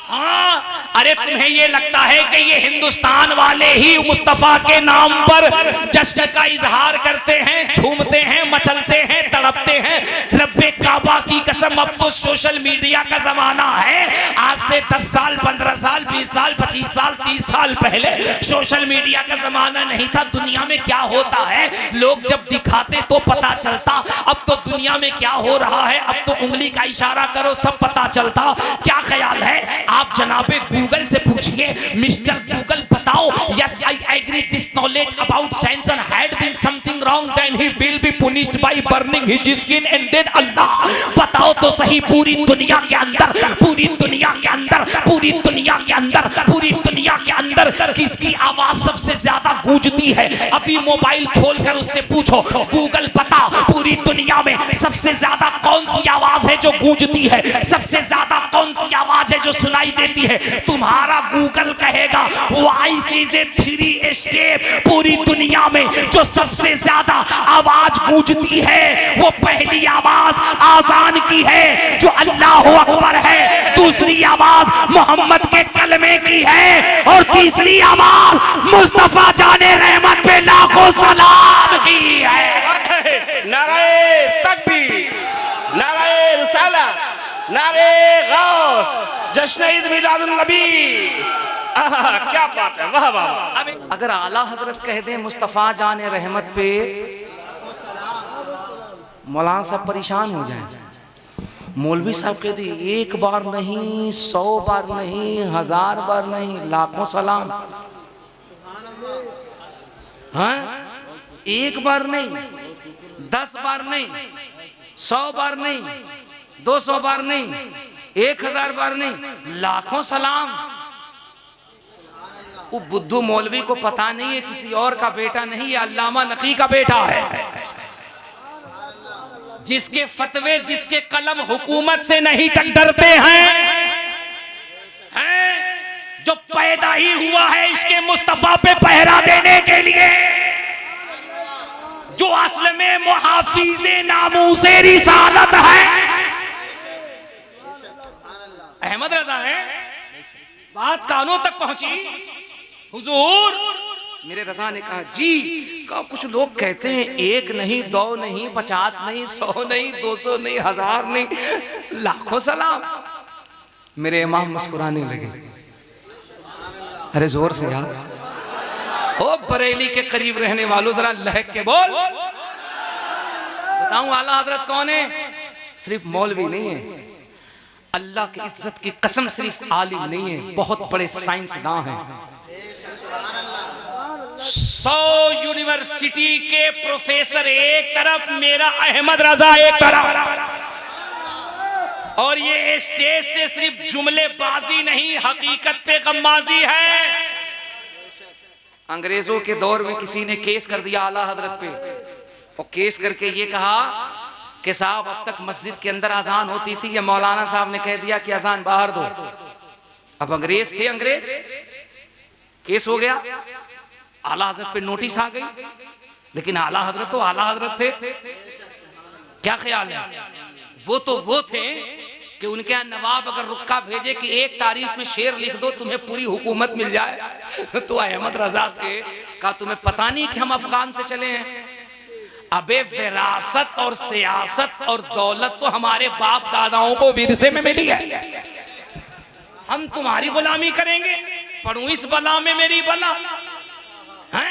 हाँ, अरे तुम्हें ये लगता है कि ये हिंदुस्तान वाले ही मुस्तफा के नाम पर जश्न का इजहार करते हैं, झूमते हैं, मचलते हैं, तड़पते हैं। रब्बे काबा की कसम, अब तो सोशल मीडिया का जमाना है। आज से 10 साल, 15 साल, 20 साल, 25 साल, 30 साल पहले सोशल मीडिया का जमाना नहीं था। दुनिया में क्या होता है लोग जब दिखाते तो पता चलता। अब तो दुनिया में क्या हो रहा है, अब तो उंगली का इशारा करो सब पता चलता। क्या ख्याल है? आप जनाबे गूगल से पूछिए, मिस्टर गूगल बताओ, yes I agree this knowledge about Samson had been something wrong then he will be punished by burning his skin and then Allah. बताओ तो सही, पूरी दुनिया के अंदर, पूरी दुनिया के अंदर, पूरी दुनिया के अंदर, पूरी दुनिया के अंदर किसकी आवाज सबसे ज्यादा गूंजती है? अभी मोबाइल खोलकर उससे पूछो, गूगल बता पूरी दुनिया में सबसे ज्यादा कौन सी आवाज है जो गूंजती है, सबसे ज्यादा कौन सी आवाज है जो सुनाई देती है? तुम्हारा गूगल कहेगा वाइस इज ए 3 स्टेप। पूरी दुनिया में जो सबसे ज्यादा आवाज गूंजती है वो पहली आवाज आजान की है जो अल्लाह अकबर है, दूसरी आवाज मोहम्मद के कलमे की है और तीसरी आवाज मुस्तफा जाने रहमत पे लाखों सलाम की है। नारे तकबीर, नारे रिसालत, नारे गौस, जश्न ईद मिलादुन नबी। क्या बात है, वाह वाह। अगर आला हजरत कह दे मुस्तफा जाने रहमत पे, मौलाना साहब परेशान हो जाए। मौलवी साहब कह दे एक बार नहीं, 100 बार नहीं, 1000 बार नहीं, लाखों सलाम। हाँ, एक बार नहीं, 10 बार नहीं, 100 बार नहीं, 200 बार नहीं, 1000 बार नहीं, लाखों सलाम। वो बुद्धू मौलवी को पता नहीं है किसी और का बेटा नहीं, है अल्लामा नकी का बेटा है, जिसके फतवे, जिसके कलम हुकूमत से नहीं टक्करते हैं, जो पैदा ही हुआ है इसके मुस्तफा पे पहरा देने के लिए, जो असल में मुहाफिज़े नामूसे रिसालत है। अहमद रजा है, बात कानों तक पहुंची। हुजूर मेरे रजा ने कहा जी, कहा कुछ लोग कहते हैं 1 नहीं 2 नहीं 50 नहीं 100 नहीं 200 नहीं 1000 नहीं, लाखों सलाम। मेरे इमाम मुस्कुराने लगे। अरे जोर से यार, ओ बरेली के करीब रहने वालों जरा लहक के बोल। बताऊं आला हजरत कौन है? सिर्फ मौलवी नहीं है, अल्लाह की इज्जत की कसम सिर्फ आलिम नहीं है, बहुत बड़े साइंसदान हैं। 100 यूनिवर्सिटी के प्रोफेसर एक तरफ, मेरा अहमद रजा एक तरफ, और ये स्टेज से सिर्फ जुमलेबाजी नहीं, हकीकत पे गम्माजी है। अंग्रेजों के दौर में किसी ने केस कर दिया आला हजरत पे, और केस करके ये कहा कि साहब अब तक मस्जिद के अंदर अजान होती थी, या मौलाना साहब ने कह दिया कि अजान बाहर दो। अब अंग्रेज थे, अंग्रेज, केस हो गया, आला हजरत पे नोटिस आ गई, लेकिन आला हजरत तो आला हजरत थे। क्या ख्याल है? वो तो वो थे कि उनके यहाँ नवाब अगर रुक्का भेजे कि 1 तारीख में शेर लिख दो तुम्हें पूरी हुकूमत मिल जाए, तो अहमद रजा थे, कहा तुम्हें पता नहीं कि हम अफगान से चले हैं? अबे विरासत और सियासत और दौलत तो हमारे बाप दादाओं को विरसे में मिली है, हम तुम्हारी गुलामी करेंगे? पढ़ू इस बला में मेरी बला है,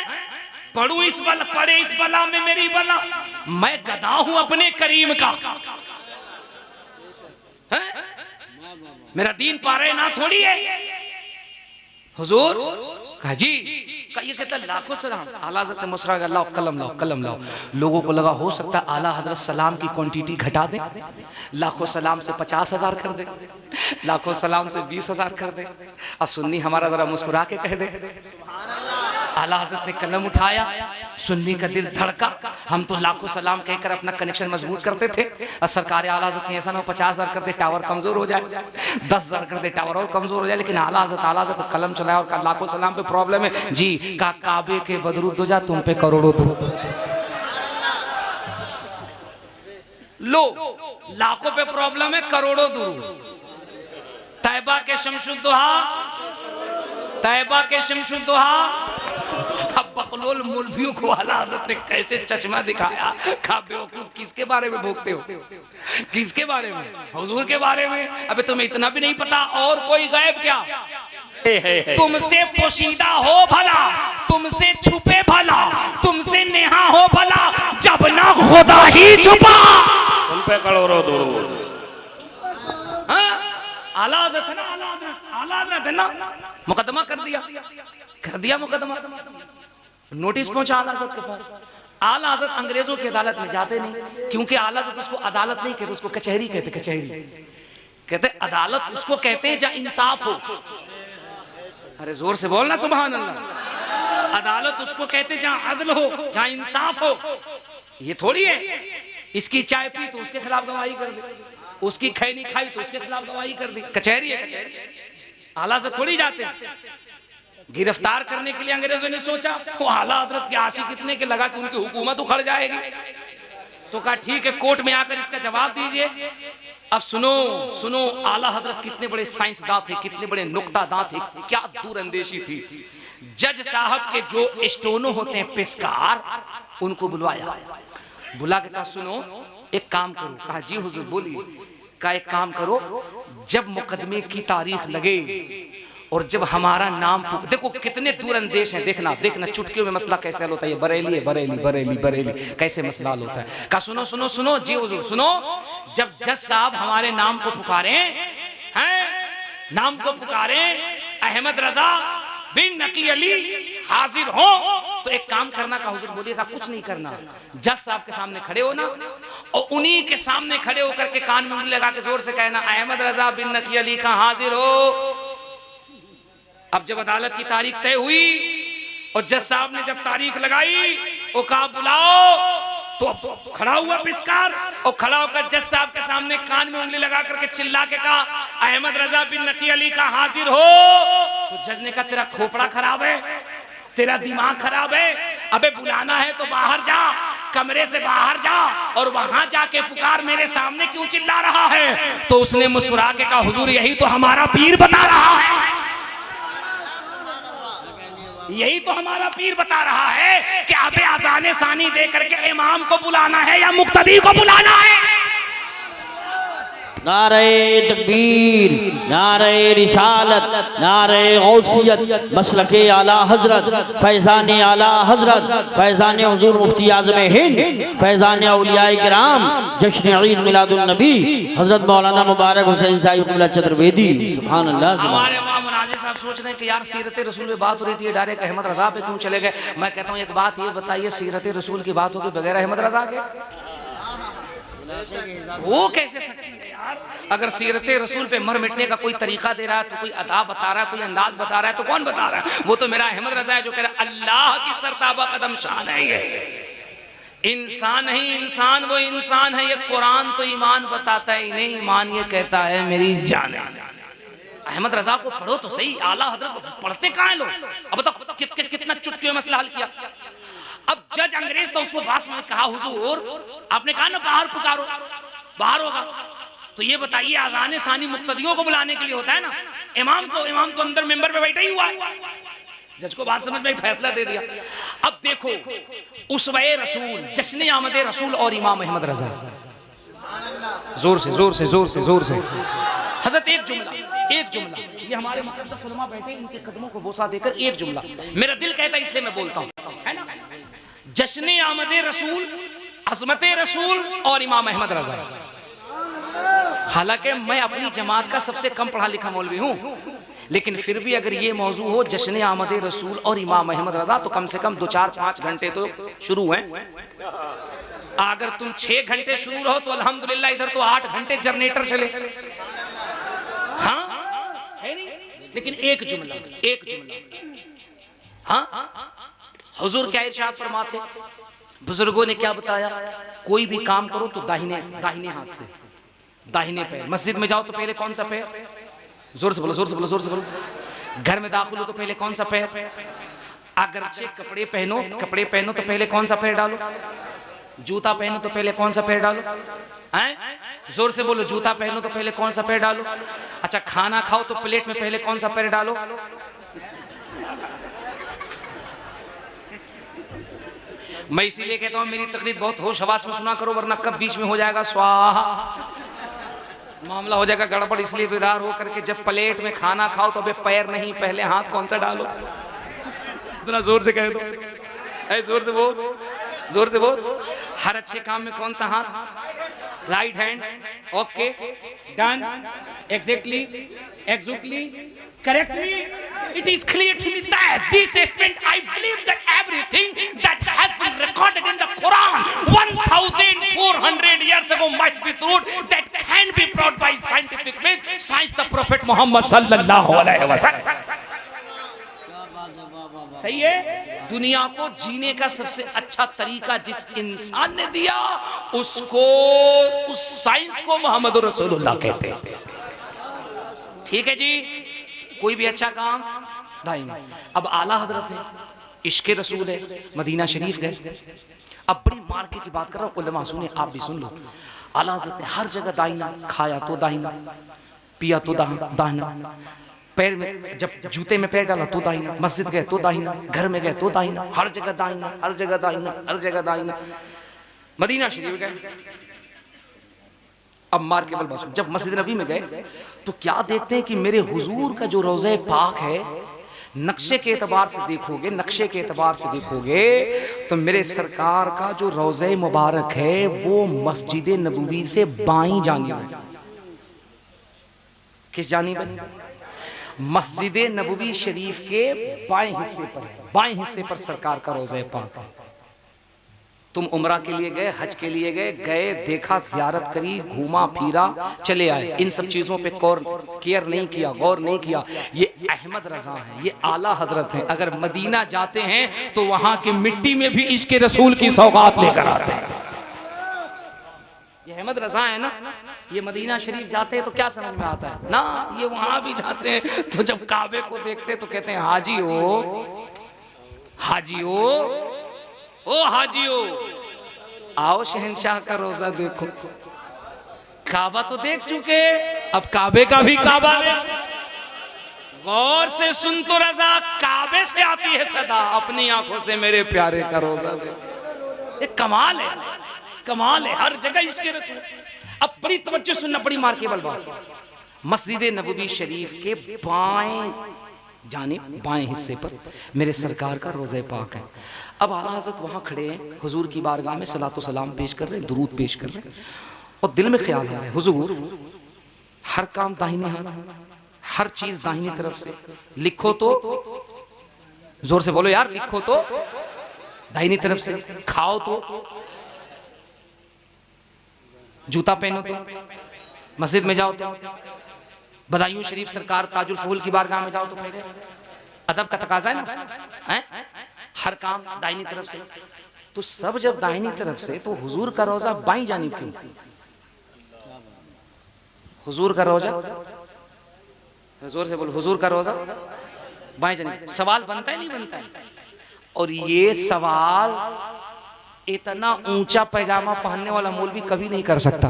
पढ़ू इस बला, पढ़े इस बला में मेरी बला। मैं गधा हूं अपने करीम का है? मेरा दीन पारे ना थोड़ी है। हुजूर कहा जी, ये कहता लाखों सलाम। आला हज़रत ने मुस्कुरा के लाओ कलम लाओ, कलम लाओ। लोगों को लगा हो सकता है आला हज़रत सलाम की क्वांटिटी घटा दें, लाखों सलाम से 50,000 कर दे, लाखों सलाम से 20,000 कर दे। और सुन्नी हमारा जरा मुस्कुरा के कह दे। आला हज़रत ने कलम उठाया, सुन्नी का दिल धड़का। हम तो लाखों सलाम कहकर अपना कनेक्शन मजबूत करते थे, और सरकार आला हज़रत ने ऐसा ना हो 50,000 कर दे टावर कमजोर हो जाए, 10,000 कर दे टावर और कमजोर हो जाए। लेकिन आला हज़रत कलम चलाया और लाखों सलाम पे प्रॉब्लम है जी, का काबे के बदरूद दो जा, तुम पे करोड़ों दो। लो लाखों पे प्रॉब्लम है, करोड़ों दो। तैबा के शमशुद्दोहा, तैबा के शमशुद्दोहा। अब बकलोल मौलवियों को आला हज़रत ने कैसे चश्मा दिखाया, कहा बेवकूफ किसके बारे में भोगते हो, किसके बारे में? हुजूर के बारे में। अबे तुम्हें इतना भी नहीं पता और कोई गैब क्या? तुमसे पोशीदा हो भला, तुमसे छुपे भला, तुमसे नेहा हो भला, जब ना खुदा ही छुपा उन पे करोड़ों दो। आला हज़रत है ना, आला हज़रत है ना, मुकदमा कर दिया मुकदमा। नोटिस पहुंचा आला हज़रत के पास। आला हज़रत अंग्रेजों की अदालत में जाते नहीं, क्योंकि आला हज़रत उसको अदालत नहीं कहते, उसको कचहरी कहते। कचहरी कहते, अदालत उसको कहते हैं जहां इंसाफ हो। अरे जोर से बोलना सुभान अल्लाह। अदालत उसको कहते जहां अदल हो, जहां इंसाफ हो। ये थोड़ी है इसकी चाय पी तो उसके खिलाफ गवाही कर दे, उसकी खैनी खाई तो उसके खिलाफ गवाही कर दी। कचहरी है, कचहरी। आला से थोड़ी जाते। गिरफ्तार करने के लिए अंग्रेजों ने सोचा तो आला हज़रत के आशिक इतने के लगा कि उनकी हुकूमत उखड़ जाएगी, तो कहा ठीक है कोर्ट में आकर इसका जवाब दीजिए। अब सुनो सुनो, आला हज़रत कितने बड़े साइंसदान थे, कितने बड़े नुक्तादां थे, क्या दूरअंदेशी थी। जज साहब के जो स्टोनो होते हैं पेशकार, उनको बुलवाया, बुला के कहा सुनो एक काम करो। कहा जी हुजूर बोलिए। कहा एक काम करो, जब मुकदमे की तारीख लगे और जब हमारा नाम, देखो कितने दूरअंदेश हैं, देखना देखना चुटकियों में मसला कैसे हल होता है। ये बरेली है, बरेली बरेली बरेली कैसे मसला हल होता है। कहा सुनो सुनो सुनो जी हुजूर सुनो, जब जज साहब हमारे नाम को पुकारे हैं, नाम को पुकारे, अहमद रजा बिन नकी अली हाजिर हो, तो एक काम करना। का हुजूर बोलिए। का कुछ नहीं करना, जज साहब के सामने खड़े हो ना, और उन्हीं के सामने खड़े होकर के कान में उंगली लगा के जोर से कहना अहमद रजा बिन नकी अली का हाजिर हो। अब जब अदालत की तारीख तय हुई और जज साहब ने जब तारीख लगाई और कहा बुलाओ, तो खड़ा हुआ पेशकार और खड़ा होकर जज साहब के सामने कान में उंगली लगा करके चिल्ला के कहा अहमद रजा बिन नकी अली का हाजिर हो। तो जज ने कहा तेरा खोपड़ा खराब है, तेरा दिमाग खराब है, अबे बुलाना है तो बाहर जा, कमरे से बाहर जा और वहां जाके पुकार, मेरे सामने क्यों चिल्ला रहा है। तो उसने मुस्कुरा के कहा हुजूर यही तो हमारा पीर बता रहा है। यही तो हमारा पीर बता रहा है कि अबे अज़ान सानी दे करके इमाम को बुलाना है या मुक्तदी को बुलाना है। नारे तकबीर, नारे रिसालत, नारे गौसियत, मसलके आला हजरत, फैज़ान आला हजरत, फैज़ान हुज़ूर मुफ्ती आज़म हिंद, फैज़ान औलियाए किराम, जश्न ईद मिलादुन नबी हजरत मौलाना मुबारक हुसैन साहिब क़िबला चतुर्वेदी। सुभान अल्लाह। हमारे वहाँ मुनाज़िर साहब सोच रहे हैं कि यार सीरत रसूल में बात हो रही थी, डायरेक्ट अहमद रजा पे क्यों चले गए। मैं कहता हूँ एक बात ये बताइए, सीरत रसूल की बात होगी बगैर अहमद रजा के? वो कैसे सकते हैं यार? अगर सीरत रसूल पे मर मिटने का कोई तरीका दे रहा है, तो कोई अदा बता रहा है, कोई अंदाज बता रहा है, तो कौन बता रहा है? वो तो मेरा अहमद रजा है जो कह रहा है अल्लाह की सरताबा कदम शान है। ये इंसान नहीं, इंसान वो इंसान है। ये कुरान तो ईमान बताता है, नहीं ईमान ये कहता है मेरी जान है। अहमद रजा को पढ़ो तो सही, आला हजरत को पढ़ते कहाँ हैं लोग? अब बताओ कितना चुटकियों में मसला हल किया। अब जज अंग्रेज तो उसको बात में कहा हुजूर आपने कहा ना बाहर पुकारो, बाहर होगा। तो ये बताइए अज़ान सानी मुक्तदियों को बुलाने के लिए होता है ना, इमाम तो अंदर मेंबर पे बैठा ही हुआ है। जज को बात समझ में फैसला दे दिया। अब देखो उसवे रसूल, जश्न आमद रसूल और इमाम अहमद रजा, जोर से जोर से जोर से जोर से हजरत एक जुमला ये हमारे मुक़द्दस उलमा बैठे, इनके कदमों को बोसा देकर एक जुमला मेरा दिल कहता है इसलिए मैं बोलता हूँ, है ना। जश्न आमद रसूल, अज़मत रसूल और इमाम अहमद रजा। हालांकि मैं अपनी जमात का सबसे कम पढ़ा लिखा मौलवी हूँ, लेकिन फिर भी अगर ये मौजू हो जश्न आमद रसूल और इमाम अहमद रजा, तो कम से कम 2, 4, 5 घंटे तो शुरू हैं। अगर तुम 6 घंटे शुरू रहो तो अल्हम्दुलिल्लाह, इधर तो 8 घंटे जनरेटर चले। हाँ है नहीं, लेकिन एक जुमला हाँ। हुजूर क्या इरशाद फरमाते, बुजुर्गों ने क्या बताया, कोई भी काम करो तो दाहिने हाथ से, दाहिने पैर। मस्जिद में जाओ तो पहले कौन सा पैर? जोर से बोलो, जोर से बोलो, जोर से बोलो। घर में दाखिल हो तो पहले कौन सा पैर? अगरचे कपड़े पहनो तो पहले कौन सा पैर डालो? जूता पहनो तो पहले कौन सा पैर डालो? हैं? जोर से बोलो, जूता पहनो तो पहले कौन सा पैर डालो? अच्छा खाना खाओ तो प्लेट में पहले कौन सा पैर डालो? मैं इसीलिए कहता हूँ मेरी तकरीर बहुत होश हवास में सुना करो, वरना कब बीच में हो जाएगा स्वाहा, मामला हो जाएगा गड़बड़। इसलिए बेदार हो करके जब प्लेट में खाना खाओ तो अबे पैर नहीं, पहले हाथ कौन सा डालो? इतना जोर से कह दो, ऐ जोर से बोल, जोर से बोल। हर अच्छे काम में कौन सा हाथ? Right hand. Okay done, exactly, correctly. It is clear to me that this statement, I believe that everything that has been recorded in the Quran 1400 years ago might be truth, that can be proved by scientific means, science, the Prophet Muhammad sallallahu alaihi wasallam. सही है। दुनिया को जीने का सबसे अच्छा तरीका जिस इंसान ने दिया, उसको, उस साइंस को मोहम्मद रसूलुल्लाह कहते हैं। ठीक है जी, कोई भी अच्छा काम दाहिने। अब आला हजरत है, इश्क रसूल है, मदीना शरीफ गए। अब बड़ी मार्के की बात कर रहा हूँ, उलमा सुने, आप भी सुन लो। आला हजरत ने हर जगह दाहिना, खाया तो दाहिना, पिया तो दाहिना, पैर में जब जूते में पैर डाला तो दाहिना, मस्जिद गए तो दाहिना, घर में गए तो दाहिना, हर जगह दाहिना, हर जगह दाहिना, हर जगह दाहिना। मदीना शरीफ गए। अब मार के बल बस, जब मस्जिद नबी में गए तो क्या देखते हैं कि मेरे हुजूर का जो रोज़े पाक है, नक्शे के एतबार से देखोगे, नक्शे के एतबार से देखोगे तो मेरे सरकार का जो रोज़े मुबारक है वो मस्जिद नबवी से बाईं जानिब है। किस जानिब है? मस्जिद नबवी शरीफ के बाएं हिस्से पर, बाएं हिस्से पर सरकार का रोज़े पाक है। तुम उम्रा के लिए गए, हज के लिए गए, देखा, ज़ियारत करी, घूमा फिरा, चले आए, इन सब चीज़ों पे केयर नहीं किया, गौर नहीं किया। ये अहमद रजा है, ये आला हजरत हैं। अगर मदीना जाते हैं तो वहां की मिट्टी में भी इसके रसूल की सौगात लेकर आते हैं। ये अहमद रजा है ना, ये मदीना शरीफ जाते हैं तो क्या समझ में आता है ना, ये वहां भी जाते हैं तो जब काबे को देखते तो कहते हैं हाजी हो, हाजी हो, ओ हाजियो, आओ शहंशाह का रोजा देखो। काबा तो देख चुके, अब काबे का भी काबा देख। गौर से सुन तो रजा, काबा काबे से आती है सदा, अपनी आंखों से मेरे प्यारे का रोजा दे। ये कमाल है, कमाल है, हर जगह इसके रसूल। अब बड़ी तवज्जो सुनना, बड़ी मार्केबल बात। मस्जिद नबवी शरीफ के बाएं जानिब, बाएं हिस्से पर मेरे सरकार का रोज़े पाक है। अब आला हज़रत वहाँ खड़े हैं, हुजूर की बारगाह में सलातो सलाम पेश कर रहे हैं, दुरूद पेश कर रहे हैं, और दिल में ख्याल आ रहा है हुजूर हर काम दाहिने हाथ, हर चीज दाहिनी तरफ से, लिखो तो जोर से बोलो यार, लिखो तो दाहिनी तरफ से, खाओ तो, जूता पहनो तो, मस्जिद में जाओ तो, बदायूं शरीफ सरकार ताजुल फूल की बारगाह में जाओ तो पहले, अदब का तकाजा है ना, है? हर काम दाहिनी तरफ से। तो सब जब दाहिनी तरफ से, तो हुजूर का रोजा बाईं जानिब क्यों? हुजूर का रोजा, जोर से बोलो, हुजूर का रोजा बाएं जानिब। सवाल बनता है नहीं बनता है? और ये सवाल इतना ऊंचा पैजामा पहनने वाला मौलवी कभी नहीं कर सकता,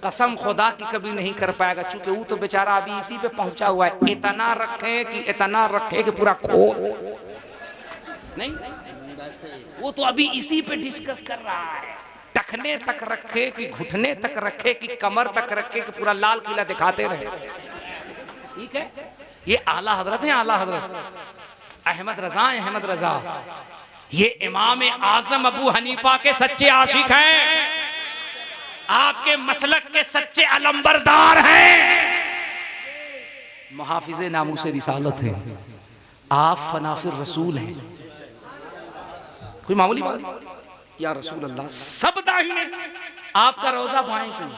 कसम खुदा की कभी नहीं कर पाएगा, चूंकि वो तो बेचारा अभी इसी पे पहुंचा हुआ है। इतना रखे कि पूरा खोल नहीं, वो तो अभी इसी पे डिस्कस कर रहा है। टखने तक रखे कि घुटने तक रखे कि कमर तक रखे कि पूरा लाल किला दिखाते रहे। ठीक है, ये आला हजरत है, आला हजरत अहमद रजा, ये इमाम आजम अबू हनीफा के सच्चे आशिक हैं, आपके मसलक के सच्चे अलंबरदार हैं, मुहाफिज़े नामूस रिसालत है, आप फनाफिर रसूल हैं। कोई मामूली बात या रसूल अल्लाह, सब दाहिने, आपका रोजा बाएं क्यों?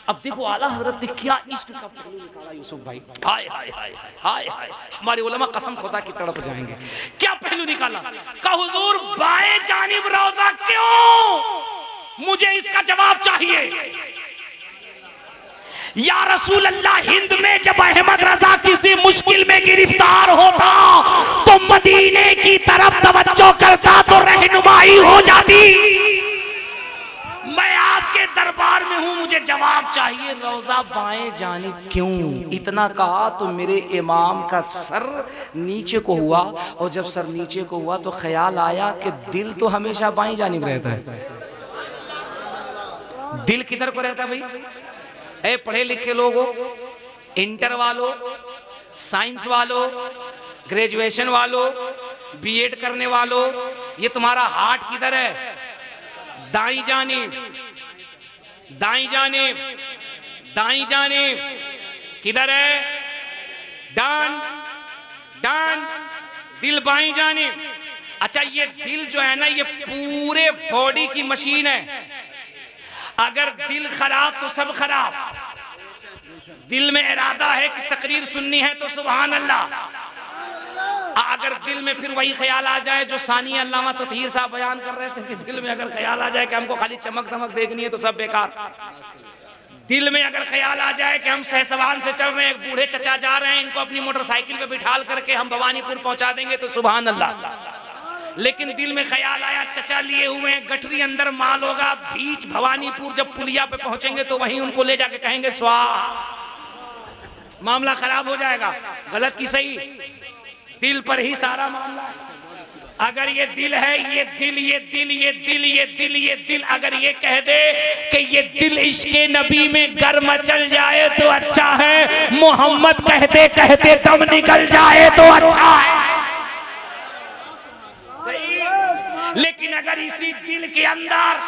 अब देखो आला हजरत ने क्या इश्क का पहलू निकाला यूसुफ भाई, हाय हाय हाय हाय हाय, हमारे उलमा कसम खुदा की तड़प जाएंगे। क्या पहलू निकाला? का हुजूर बाएं जानिब रोजा क्यों? मुझे इसका जवाब चाहिए। या रसूल अल्लाह, हिंद में जब अहमद रजा किसी मुश्किल में गिरफ्तार होता तो मदीने की तरफ तवज्जो करता तो रहनुमाई हो जाती। मैं आपके दरबार में हूं, मुझे जवाब चाहिए, रोजा बाएं जानिब क्यों? इतना कहा तो मेरे इमाम का सर नीचे को हुआ, और जब सर नीचे को हुआ तो ख्याल आया कि दिल तो हमेशा बाएं जानिब रहता है। दिल किधर को रहता है भाई? ए पढ़े लिखे लोगों, इंटर वालों, साइंस वालों, ग्रेजुएशन वालों, बीएड करने वालों, ये तुम्हारा हार्ट किधर है? दाई जानिब, दाई जानिब, दाई जानिब किधर है? डान, डान, दिल बाई जानिब। अच्छा, ये दिल जो है ना, ये पूरे बॉडी की मशीन है। अगर दिल खराब तो सब खराब। दिल में इरादा है कि तकरीर सुननी है तो सुभान अल्लाह, अगर दिल में फिर वही ख्याल आ जाए जो सानी अल्लामा ततहीर साहब बयान कर रहे थे कि दिल में अगर ख्याल आ जाए कि हमको खाली चमक दमक देखनी है तो सब बेकार। दिल में अगर ख्याल आ जाए कि हम सहसवान से चल रहे हैं, एक बूढ़े चचा जा रहे हैं, इनको अपनी मोटरसाइकिल पे बिठाल करके हम भवानीपुर पहुंचा देंगे तो सुभान अल्लाह। लेकिन दिल में ख्याल आया चचा लिए हुए हैं, गठरी अंदर माल होगा, बीच भवानीपुर जब पुलिया पे पहुंचेंगे तो वहीं उनको ले जाके कहेंगे स्वाहा, मामला खराब हो जाएगा। गलत की सही, दिल पर ही सारा मामला है। अगर ये दिल है, ये दिल, ये दिल, ये दिल, ये दिल, ये दिल, अगर ये कह दे कि ये दिल इश्क़े नबी में गर्म चल जाए तो अच्छा है, मोहम्मद कहते कहते दम निकल जाए तो अच्छा है। सही। लेकिन अगर इसी दिल के अंदर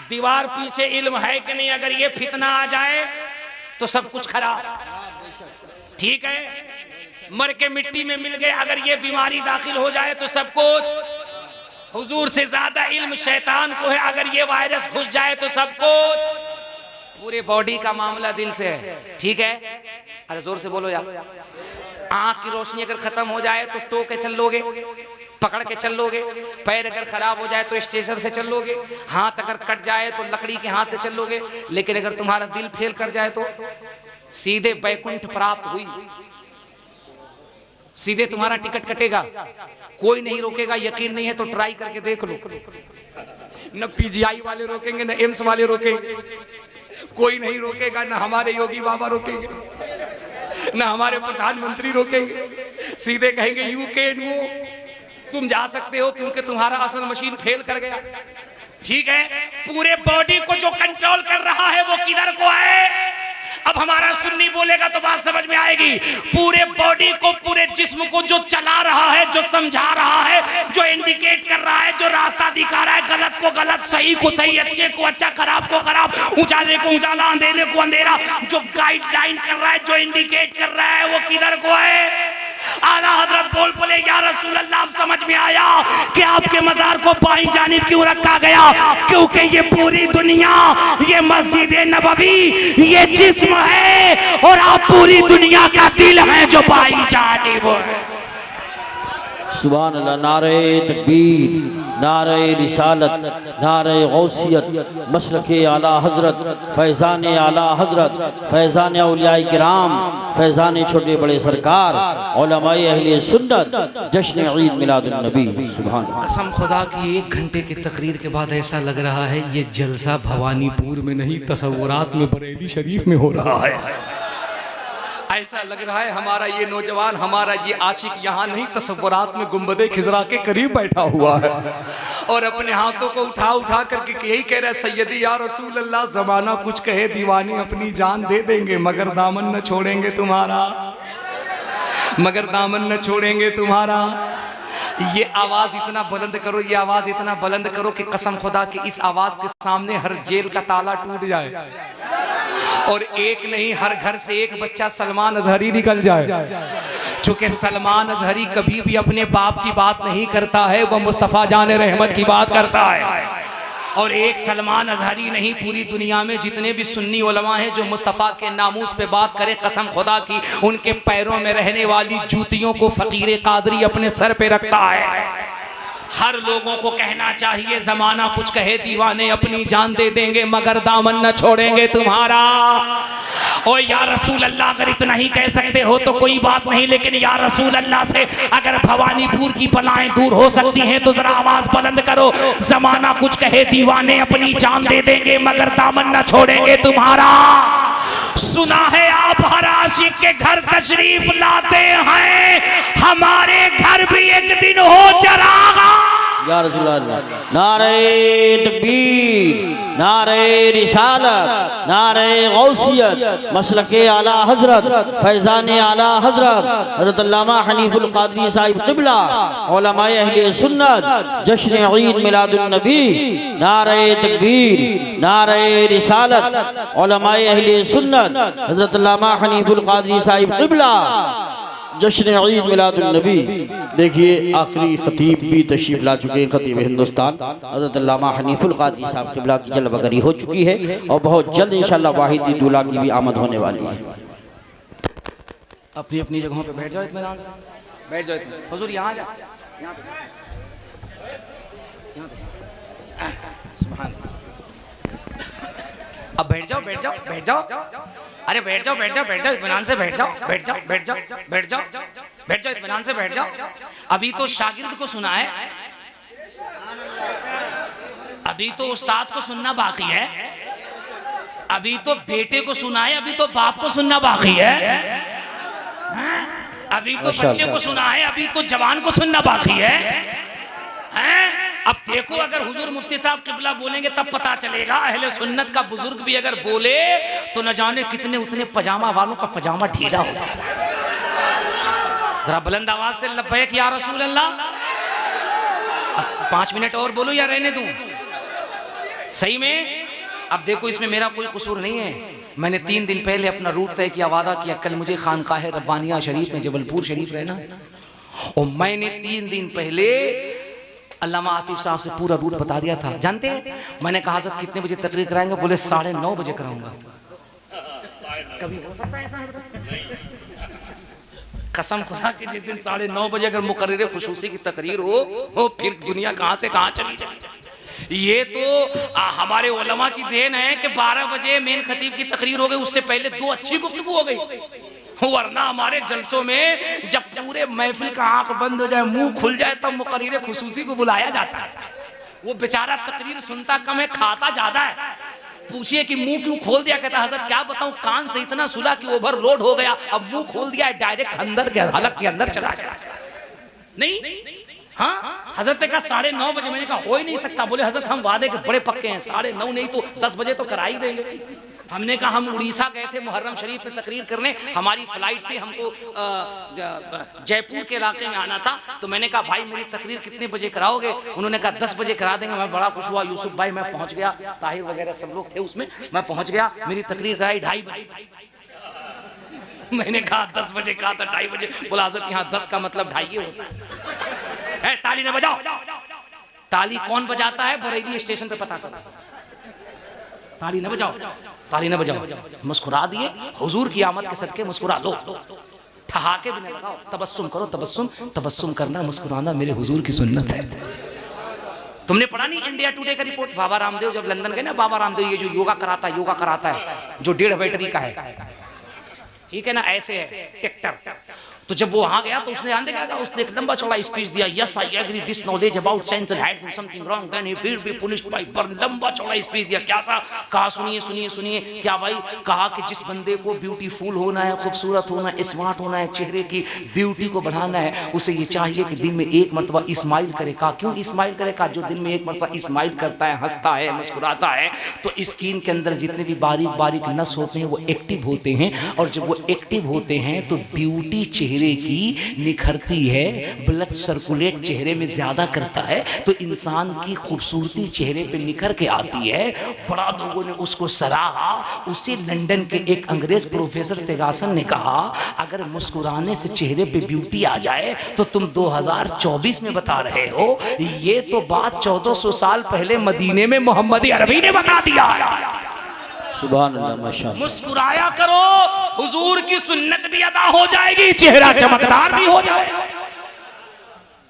दीवार पीछे इल्म है कि नहीं, अगर ये फितना आ जाए तो सब कुछ खराब। ठीक है, मर के मिट्टी में मिल गए, अगर ये बीमारी दाखिल हो जाए तो सब कुछ। हुजूर से ज्यादा इल्म शैतान को है, अगर ये वायरस घुस जाए तो सब कुछ। पूरे बॉडी का मामला दिल से है। ठीक है, अरे जोर से बोलो यार। आंख की रोशनी अगर खत्म हो जाए तो टो के चल लोगे, पकड़ के चल लोगे। पैर अगर खराब हो जाए तो स्टेशन से चल लोगे। हाथ अगर कट जाए तो लकड़ी के हाथ से चल लोगे। लेकिन अगर तुम्हारा दिल फेल कर जाए तो सीधे बैकुंठ प्राप्त हुई, सीधे तुम्हारा टिकट कटेगा, कोई नहीं रोकेगा। यकीन नहीं है तो ट्राई करके देख लो। न पीजीआई वाले रोकेंगे, न एम्स वाले रोकेंगे, कोई नहीं रोकेगा, न हमारे योगी बाबा रोकेंगे। ना हमारे प्रधानमंत्री रोकेंगे, सीधे कहेंगे यू कैन गो, तुम जा सकते हो क्योंकि तुम्हारा असल मशीन फेल कर गया। ठीक है, पूरे बॉडी को जो कंट्रोल कर रहा है वो किधर को है? अब हमारा सुन्नी बोलेगा तो बात समझ में आएगी। पूरे बॉडी को, पूरे जिस्म को जो चला रहा है, जो समझा रहा है, जो इंडिकेट कर रहा है, जो रास्ता दिखा रहा है, गलत को गलत, सही को सही, अच्छे को अच्छा, खराब को खराब, उजाले को उजाला, अंधेरे को अंधेरा, जो गाइडलाइन कर रहा है, जो इंडिकेट कर रहा है, वो किधर को है? आला हजरत बोल पड़े या रसूल अल्लाह, समझ में आया कि आपके मजार को बाईं जानिब क्यों रखा गया? क्योंकि ये पूरी दुनिया, ये मस्जिद नबवी, ये जिस्म है और आप पूरी दुनिया का दिल है जो बाईं जानिब है। सुभान अल्लाह। नारे तकबीर, नारे रिसालत, नारे गौसियत, मसलके आला हजरत, फैज़ान आला हजरत, फैज़ान औलियाए किराम, फैज़ान छोटे बड़े सरकार, उलमाए अहले सुन्नत, जश्न ईद मिलादुन नबी। सुभान अल्लाह। कसम खुदा की 1 घंटे की तकरीर के बाद ऐसा लग रहा है ये जलसा भवानीपुर में नहीं, तसव्वुरात में बरेली शरीफ में हो रहा है। ऐसा लग रहा है हमारा ये नौजवान, हमारा ये आशिक यहाँ नहीं, तसव्वुरात में गुंबदे खिजरा के करीब बैठा हुआ है और अपने हाथों को उठा उठा करके यही कह रहा है, सैयदी या रसूल अल्लाह, जमाना कुछ कहे दीवानी अपनी जान दे देंगे मगर दामन न छोड़ेंगे तुम्हारा, मगर दामन न छोड़ेंगे तुम्हारा। ये आवाज इतना बुलंद करो, ये आवाज इतना बुलंद करो कि कसम खुदा की इस आवाज के सामने हर जेल का ताला टूट जाए और एक नहीं, हर घर से एक बच्चा सलमान अजहरी निकल जाए। चूंकि सलमान अजहरी कभी भी अपने बाप की बात नहीं करता है, वह मुस्तफ़ा जान रहमत की बात करता है। और एक सलमान अजहरी नहीं, पूरी दुनिया में जितने भी सुन्नी उलमा हैं जो मुस्तफ़ा के नामूस पे बात करें, कसम खुदा की उनके पैरों में रहने वाली जूतियों को फ़कीर कादरी अपने सर पे रखता है। हर लोगों को कहना चाहिए, जमाना कुछ कहे दीवाने अपनी जान दे देंगे मगर दामन न छोड़ेंगे तुम्हारा। ओ या रसूल अल्लाह, अगर इतना ही कह सकते हो तो कोई बात नहीं, लेकिन या रसूल अल्लाह से अगर भवानीपुर की बलाएं दूर हो सकती हैं तो जरा आवाज बुलंद करो, जमाना कुछ कहे दीवाने अपनी जान दे देंगे मगर दामन न छोड़ेंगे तुम्हारा। सुना है आप हर आशिक के घर तशरीफ लाते हैं, हमारे घर भी एक दिन हो चरागा। या रसूल अल्लाह। नारे तकबीर, नारे रिसालत, नारे गौसियत, मसलके आला हजरत, फैज़ान आला हजरत, हज़रत अल्लामा हनीफुल क़ादरी साहिब क़िबला, उलमाए अहले सुन्नत, जश्न ईद मिलादुन नबी। नारे तकबीर, नारे रिसालत, उलमाए अहले सुन्नत, हज़रत अल्लामा हनीफुल क़ादरी साहिब क़िबला, जश्न ईद मिलादुन नबी। देखिए आखिरी खतीब भी तशरीफ ला चुके हैं, खतीब हिंदुस्तान हज़रत अल्लामा हनीफुल क़ादरी साहब क़िबला की जलवगरी हो चुकी है और बहुत जल्द इंशाअल्लाह वाहिद दूल्हा की भी आमद होने वाली है। अपनी अपनी जगहों पे बैठ जाओ, इत्मीनान से बैठ जाओ। हुजूर यहाँ जा, यहाँ पे सुभान। अब बैठ जाओ, बैठ जाओ, बैठ जाओ। अरे बैठ जाओ, बैठ जाओ, बैठ जाओ, इत्मीनान से बैठ जाओ, बैठ जाओ, बैठ जाओ, बैठ जाओ, बैठ जाओ, इत्मीनान से बैठ जाओ। अभी तो शागिर्द को सुना है, अभी तो उस्ताद को सुनना बाकी है, अभी तो बेटे को सुना है, अभी तो बाप को सुनना बाकी है, अभी तो बच्चे को सुना है, अभी तो जवान को सुनना बाकी है। अब देखो, अगर हुजूर मुफ्ती साहब क़िबला बोलेंगे तब पता चलेगा, अहले सुन्नत का बुजुर्ग भी अगर बोले तो न जाने कितने उतने पजामा वालों का पजामा ढीला हो जाए। जरा बुलंद आवाज से लब्बैक या रसूल अल्लाह। 5 मिनट और बोलो या रहने दूं? सही में? अब देखो, इसमें मेरा कोई कसूर नहीं है। मैंने 3 दिन पहले अपना रूट तय किया, वादा किया कल मुझे खानकाह रब्बानिया शरीफ में जबलपुर शरीफ रहना है, और मैंने 3 दिन पहले अल्लामा आतिफ साहब से पूरा रूट बता दिया था। जानते हैं मैंने कहा हज़रत कितने बजे तकरीर कराएंगे? बोले 9:30 बजे कराऊंगा। कभी हो सकता है ऐसा? कसम खुदा कि जिस दिन 9:30 बजे अगर मुकर्रिर खुसूसी की तकरीर हो फिर दुनिया कहाँ से कहाँ चली जाए। ये तो हमारे उलमा की देन है कि 12 बजे मेन खतीब की तकरीर हो गई, उससे पहले 2 अच्छी गुफ्तगू हो गई। वरना हमारे जलसों में जब पूरे महफिल का आंख बंद हो जाए, मुंह खुल जाए, तब मुकर्रिर खुसूसी को बुलाया जाता है। वो बेचारा तकरीर सुनता कम है, खाता ज्यादा है। पूछिए कि मुंह क्यों खोल दिया, कहता हजरत क्या बताऊं, कान से इतना सुला कि ओवरलोड हो गया, अब मुंह खोल दिया है, डायरेक्ट अंदर के हलक के अंदर चला गया। नहीं, हाँ, हजरत ने कहा 9:30 बजे। मैंने कहा हो ही नहीं सकता। बोले हजरत हम वादे के बड़े पक्के हैं, 9:30 नहीं तो 10 बजे तो करा ही देंगे। हमने कहा हम उड़ीसा गए थे मुहर्रम शरीफ में तकरीर करने, हमारी फ्लाइट थी, हमको जयपुर के इलाके में आना था। तो मैंने कहा भाई मेरी तकरीर कितने बजे कराओगे? उन्होंने कहा 10 बजे करा देंगे। मैं बड़ा खुश हुआ, यूसुफ भाई मैं पहुंच गया, ताहिर वगैरह सब लोग थे उसमें, मैं पहुंच गया, मेरी तकरीर कराई 2:30 बजे। मैंने कहा 10 बजे कहा था 2:30 बजे। बोला हजरत यहाँ 10 का मतलब 2:30 होता है। ताली न बजाओ। ताली कौन बजाता है बरेली स्टेशन पे पता करो। ताली न बजाओ, ताली न बजाओ। मुस्कुरा दिए हुजूर की आमद के सदके, मुस्कुरा लो, ठहाके भी न लगाओ, तबस्सुम करो। तबस्सुम, तबस्सुम करना, मुस्कुराना मेरे हुजूर की सुन्नत है। तुमने पढ़ा नहीं इंडिया टुडे का रिपोर्ट? बाबा रामदेव जब लंदन गए ना, बाबा रामदेव ये जो योगा कराता है जो 1.5 बैटरी का है, ठीक है ना, ऐसे है ट्रैक्टर। तो जब वो वहां गया तो उसने जान देखा, उसने एक लंबा चौड़ा स्पीच दिया, yes I agree this knowledge about science and had been something wrong then he will be punished by burn. लंबा चौड़ा स्पीच दिया। क्या सा कहा? सुनिए सुनिए सुनिए। क्या भाई? कहा कि जिस बंदे को ब्यूटीफुल होना है, खूबसूरत होना है, स्मार्ट होना है, चेहरे की ब्यूटी को बढ़ाना है, उसे ये चाहिए कि दिन में एक मरतबा इस्माइल करे। कहा क्यों इस्माइल करे? कहा जो दिन में एक मरतबा इस्माइल करता है, हंसता है, मुस्कुराता है, तो स्किन के अंदर जितने भी बारीक बारीक नस होते हैं वो एक्टिव होते हैं, और जब वो एक्टिव होते हैं तो ब्यूटी चेहरे की निखरती है, ब्लड सर्कुलेट चेहरे में ज्यादा करता है, तो इंसान की खूबसूरती चेहरे पे निखर के आती है। बड़ा लोगों ने उसको सराहा। उसे लंदन के एक अंग्रेज प्रोफेसर तेगासन ने कहा अगर मुस्कुराने से चेहरे पे ब्यूटी आ जाए तो तुम 2024 में बता रहे हो, ये तो बात 1400 साल पहले मदीने में मोहम्मद अरबी ने बता दिया है। सुभान अल्लाह, माशाअल्लाह। मुस्कुराया करो, हुजूर की सुन्नत भी अदा हो जाएगी, चेहरा चमकदार भी हो जाएगा।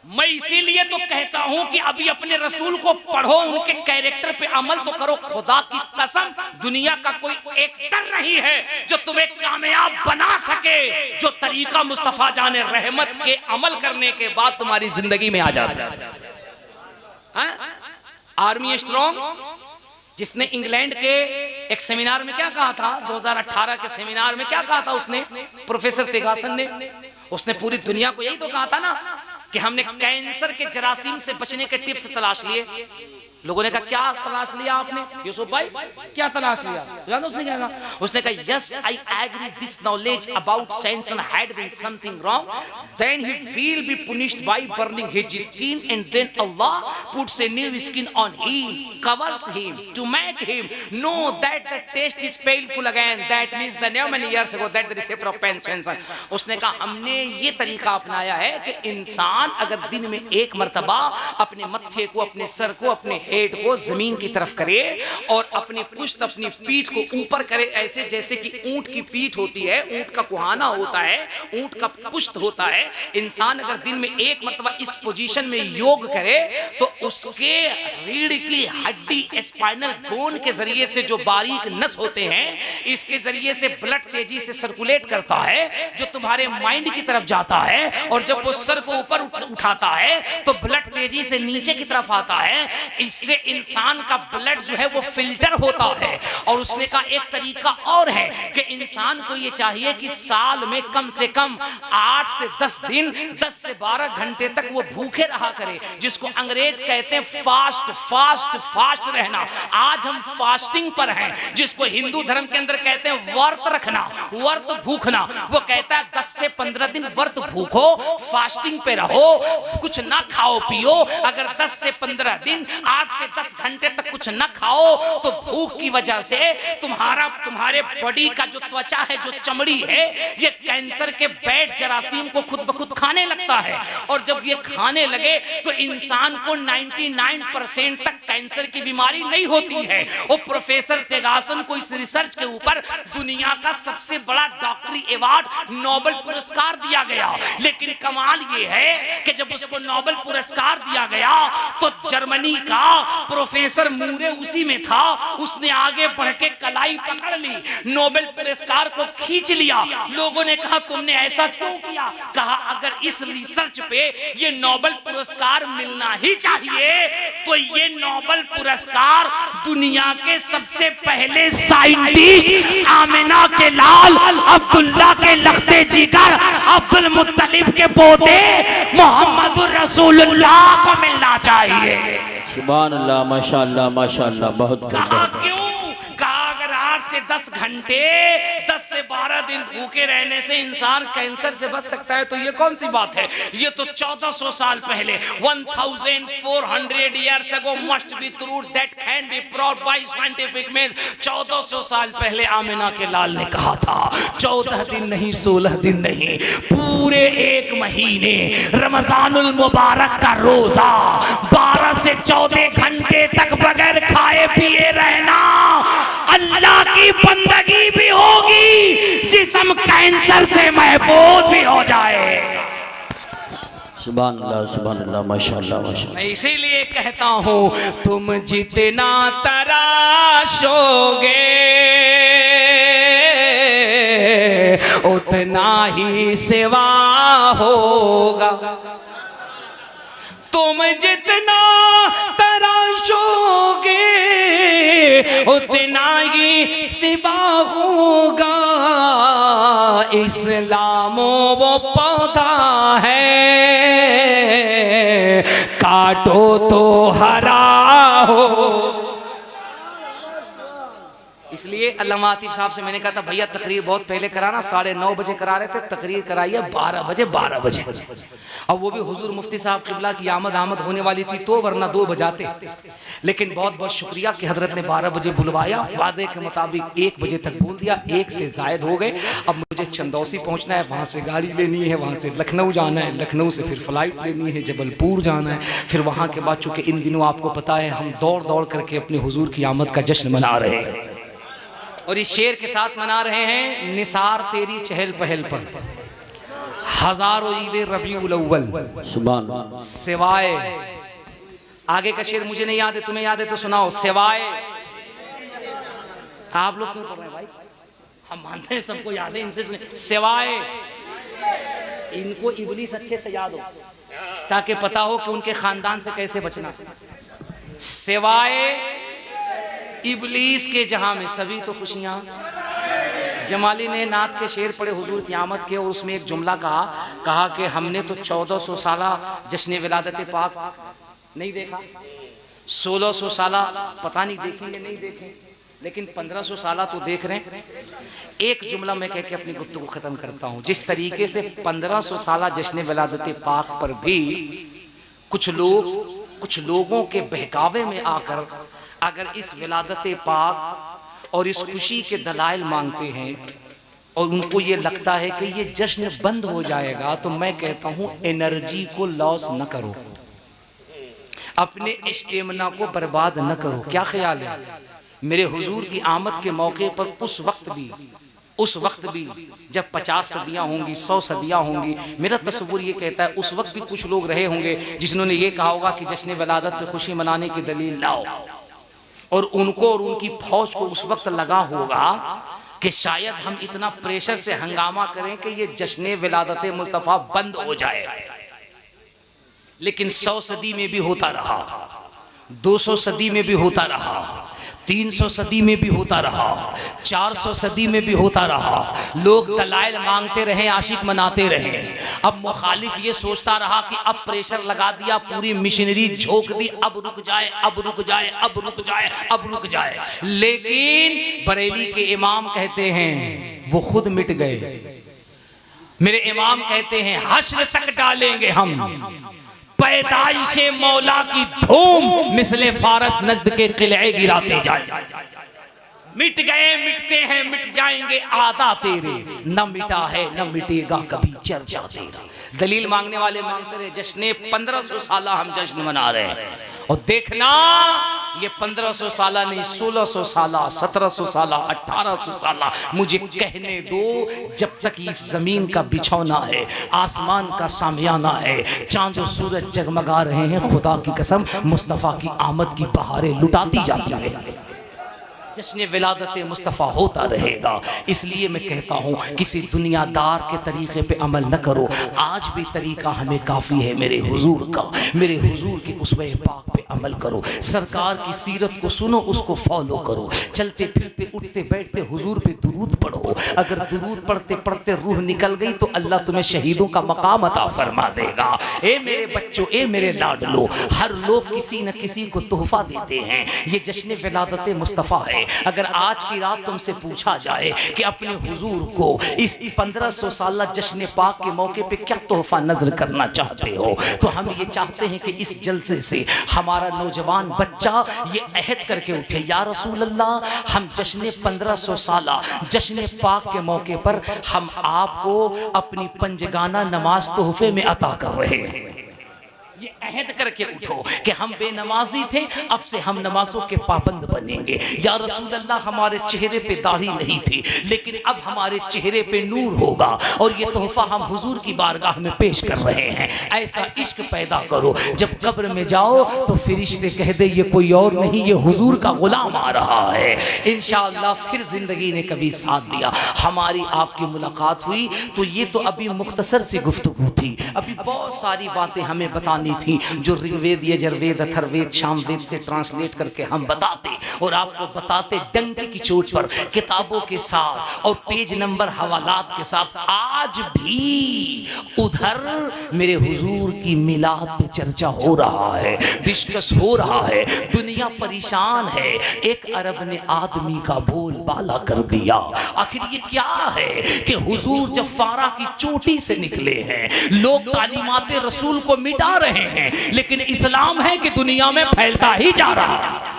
मैं इसीलिए तो कहता हूं कि अभी अपने रसूल को पढ़ो, उनके कैरेक्टर पे अमल तो करो। खुदा की कसम दुनिया का कोई एक्टर नहीं है जो तुम्हें कामयाब बना सके जो तरीका मुस्तफा जाने रहमत के अमल करने के बाद तुम्हारी जिंदगी में आ जाता है। आर्मी स्ट्रॉन्ग जिसने इंग्लैंड के एक सेमिनार में क्या कहा था, 2018 के सेमिनार में क्या कहा था उसने, प्रोफेसर तेगासन ने, उसने पूरी दुनिया को यही तो कहा था ना कि हमने कैंसर के जरासीम से बचने के टिप्स तलाश लिए। लोगों ने कहा क्या तलाश लिया आपने यूसुफ भाई, क्या तलाश लिया? जानो उसने क्या कहा? उसने कहा yes I agree this knowledge about science and had been something wrong then he will be punished by burning his skin and then Allah puts a new skin on him, covers him to make him know that the taste is painful again, that means the new many years ago that the receptor of pain sensor. उसने कहा हमने ये तरीका अपनाया है कि इंसान अगर दिन में एक मर्तबा अपने मत्थे को, अपने सर को, अपने हेड को जमीन की तरफ करे और अपनी पुश्त, अपनी पीठ को ऊपर करे, ऐसे जैसे कि ऊंट की पीठ होती है, ऊंट का कुहाना होता है, ऊंट का पुश्त होता है। इंसान अगर दिन में एक मर्तबा इस पोजीशन में योग करे तो उसके रीढ़ की हड्डी, स्पाइनल बोन के जरिए से जो बारीक नस होते हैं, इसके जरिए से ब्लड तेजी से सर्कुलेट करता है जो तुम्हारे माइंड की तरफ जाता है, और जब वो सर को ऊपर उठाता है तो ब्लड तेजी से नीचे की तरफ आता है। इससे इंसान का ब्लड जो है वो फिल्टर होता है। और उसने कहा एक तरीका और है कि इंसान को ये चाहिए कि साल में कम से कम 8 से 10 दिन, 10 से 12 घंटे तक वो भूखे रहा करे, जिसको अंग्रेज कहते हैं फास्ट। फास्ट फास्ट रहना। आज हम फास्टिंग पर हैं, जिसको हिंदू धर्म के अंदर कहते हैं व्रत रखना, व्रत भूखना। वो कहता है 10 से 15 दिन व्रत भूखो, फास्टिंग पे रहो, कुछ ना खाओ पियो। अगर 10 से 15 दिन 8 से 10 घंटे तक कुछ न खाओ तो भूख की वजह से तुम्हारे बॉडी का जो त्वचा है, जो चमड़ी है, ये कैंसर के बैड जरासीम को खुद ब खुद खाने लगता है। और जब ये खाने लगे तो इंसान को 99% तक कैंसर की बीमारी नहीं होती है। और प्रोफेसर तेगासन को इस रिसर्च के ऊपर दुनिया का सबसे बड़ा डॉक्टरी अवार्ड, नोबेल पुरस्कार दिया गया। लेकिन कमाल ये है कि जब उसको नोबेल पुरस्कार दिया गया तो जर्मनी का प्रोफेसर मूरे उसी में था, उसने आगे बढ़ के कलाई पकड़ ली, नोबेल पुरस्कार को खींच लिया। लोगों ने कहा तुमने ऐसा क्यों किया? कहा अगर इस रिसर्च पे ये नोबेल पुरस्कार मिलना ही चाहिए तो ये नोबेल पुरस्कार दुनिया के सबसे पहले साइंटिस्ट आमिना के लाल, अब्दुल्ला के लखते जिगर, अब्दुल मुत्तलिब के पोते मोहम्मद रसूलुल्लाह को मिलना चाहिए। सुभान अल्लाह, माशाअल्लाह माशाअल्लाह, बहुत कहा क्यों? कहा अगर 8 से 10 घंटे 10 से 12 दिन भूखे रहने से इंसान कैंसर से बच सकता है तो ये कौन सी बात है? ये तो 1400 साल पहले 1400 years ago must be true that can be proved by scientific means। 1400 साल पहले आमिना के लाल ने कहा था 14 दिन नहीं 16 दिन नहीं, पूरे 1 महीने रमजानुल मुबारक का रोजा 12 से 14 घंटे तक बगैर खाए पिए रहना, अल्लाह की बंदगी भी होगी, जिस्म कैंसर से महफूज भी हो जाए। सुभान अल्लाह माशाअल्लाह माशाअल्लाह। मैं इसीलिए कहता हूं तुम जितना तराशोगे उतना ही सिवा होगा, तुम जितना तराशोगे उतना ही सिवा होगा। इस्लाम वो पौधा है काटो तो हरा हो। इसलिए अल्लामा आतिफ साहब से मैंने कहा था भैया तकरीर बहुत पहले कराना, 9:30 बजे करा रहे थे, तकरीर कराइए 12 बजे। और वो भी हुजूर मुफ्ती साहब किबला की आमद होने वाली थी तो, वरना 2 बजाते। लेकिन बहुत बहुत शुक्रिया कि हजरत ने 12 बजे बुलवाया, वादे के मुताबिक 1 बजे तक बोल दिया, 1 से जायद हो गए। अब मुझे चंदौसी पहुंचना है, वहाँ से गाड़ी लेनी है, वहाँ से लखनऊ जाना है, लखनऊ से फिर फ्लाइट लेनी है, जबलपुर जाना है, फिर वहाँ के बाद चूँकि इन दिनों आपको पता है हम दौड़ करके अपने हुजूर की आमद का जश्न मना रहे हैं और इस शेर के साथ मना रहे हैं, निसार तेरी चहल पहल पर हजारों ईद रबीउल अव्वल सुभान। सिवाय, आगे का शेर मुझे नहीं याद है, तुम्हें याद है तो सुनाओ। सिवाय, आप लोग क्यों पढ़ रहे हैं भाई? हम मानते हैं सबको याद है, इनसे सुने। सिवाय, इनको इबलीस अच्छे से याद हो ताकि पता हो कि उनके खानदान से कैसे बचना। सिवाय इबलीस के जहां में सभी तो खुशियां। जमाली ने नात के शेर पढ़े हुजूर की आमद के और उसमें एक जुमला कहा कि हमने तो 1400 साला जश्न विलादत पाक नहीं देखा, 1600 साला पता नहीं देखेंगे नहीं देखें, लेकिन 1500 साला तो देख रहे हैं। एक जुमला मैं कह के अपनी गुफ्तगू खत्म करता हूँ। जिस तरीके से 1500 साला जश्न विलादत पाक पर भी कुछ लोगों के बहकावे में आकर अगर इस विलादत पाक और इस खुशी के दलाइल मांगते हैं और उनको ये लगता है कि ये जश्न बंद हो जाएगा, तो मैं कहता हूं एनर्जी को लॉस न करो, अपने स्टेमिना को बर्बाद न करो। क्या ख्याल है? मेरे हुजूर की आमद के मौके पर उस वक्त भी जब 50 सदियां होंगी, 100 सदियां होंगी, मेरा तस्वुर ये कहता है उस वक्त भी कुछ लोग रहे होंगे जिन्होंने ये कहा होगा कि जश्न विलादत पे खुशी मनाने की दलील लाओ, और उनको और उनकी फौज को उस वक्त लगा होगा कि शायद हम इतना प्रेशर से हंगामा करें कि ये जश्न विलादत मुस्तफ़ा बंद हो जाए। लेकिन 100 सदी में भी होता रहा, 200 सदी में भी होता रहा, 300 सदी में भी होता रहा, 400 सदी में भी होता रहा। लोग दलाइल मांगते रहे, आशिक मनाते रहे। अब मुखालिफ ये सोचता रहा कि अब प्रेशर लगा दिया, पूरी मिशनरी झोंक दी, अब रुक जाए, अब रुक जाए, अब रुक जाए, अब रुक जाए। लेकिन बरेली के इमाम कहते हैं वो खुद मिट गए। मेरे इमाम कहते हैं हश्र तक डालेंगे हम पैदाइशे मौला की धूम, मिसले फारस नजद के किले गिराते जाए। मिट गए मिटते हैं मिट जाएंगे आदा तेरे, न मिटा है न मिटेगा कभी चर्चा तेरा। दलील मांगने वाले मांगते रहे, जश्न 1500 साल हम जश्न मना रहे हैं, और देखना ये 1500 साल नहीं 1600 साल 1700 साल 1800 साल मुझे कहने दो, जब तक इस जमीन का बिछौना है, आसमान का सामियाना है, चांद और सूरज जगमगा रहे हैं, खुदा की कसम मुस्तफ़ा की आमद की बहारें लुटाती जाती है, जश्न विलादत मुस्तफ़ा होता रहेगा। इसलिए मैं कहता हूँ किसी दुनियादार के तरीक़े पे अमल न करो, आज भी तरीक़ा हमें काफ़ी है मेरे हुजूर का, मेरे हुजूर के उसवे पाक पे अमल करो, सरकार की सीरत को सुनो, उसको फॉलो करो, चलते फिरते उठते बैठते हुजूर पे दुरूद पढ़ो। अगर दुरूद पढ़ते पढ़ते रूह निकल गई तो अल्लाह तुम्हें शहीदों का मकाम अता फरमा देगा। ए मेरे बच्चों, ए मेरे लाडलो, हर लोग किसी न किसी को तोहफा देते हैं, ये जश्न विलादत मुस्तफ़ा है। अगर आज की रात तुमसे पूछा जाए कि अपने हुजूर को इस 1500 साल जश्न पाक के मौके पे क्या तोहफा नजर करना चाहते हो, तो हम ये चाहते हैं कि इस जलसे से हमारा नौजवान बच्चा ये अहद करके उठे, या रसूल अल्लाह, हम जश्न 1500 साल जश्न पाक के मौके पर हम आपको अपनी पंजगाना नमाज तोहफे में अता कर रहे हैं। ये अहद करके उठो कि हम बेनमाजी थे, अब से हम नमाजों के पाबंद बनेंगे। या रसूल अल्लाह, हमारे चेहरे पे दाढ़ी नहीं थी, लेकिन अब हमारे चेहरे पे नूर होगा, और ये तोहफा हम हुजूर की बारगाह में पेश कर रहे हैं। ऐसा इश्क पैदा करो, जब कब्र में जाओ तो फरिश्ते कह दे ये कोई और नहीं, ये हुजूर का गुलाम आ रहा है। इंशाअल्लाह फिर जिंदगी ने कभी साथ दिया, हमारी आपकी मुलाकात हुई, तो ये तो अभी मुख्तसर सी गुफ्तगू थी, अभी बहुत सारी बातें हमें बतानी थी जो ऋग्वेद, यजुर्वेद, अथर्ववेद, सामवेद से ट्रांसलेट करके हम बताते और आपको बताते डंके की चोट पर, किताबों के साथ और पेज नंबर हवालात के साथ। आज भी उधर मेरे हुजूर की मिलाद पे चर्चा हो रहा है, डिस्कस हो रहा है, दुनिया परेशान है। एक अरब ने आदमी का बोल बाला कर दिया। आखिर ये क्या है कि हुजूर जब फारा की चोटी से निकले हैं, लोग तालीमाते रसूल को मिटा रहे हैं, लेकिन इस्लाम है कि दुनिया में फैलता ही जा रहा है।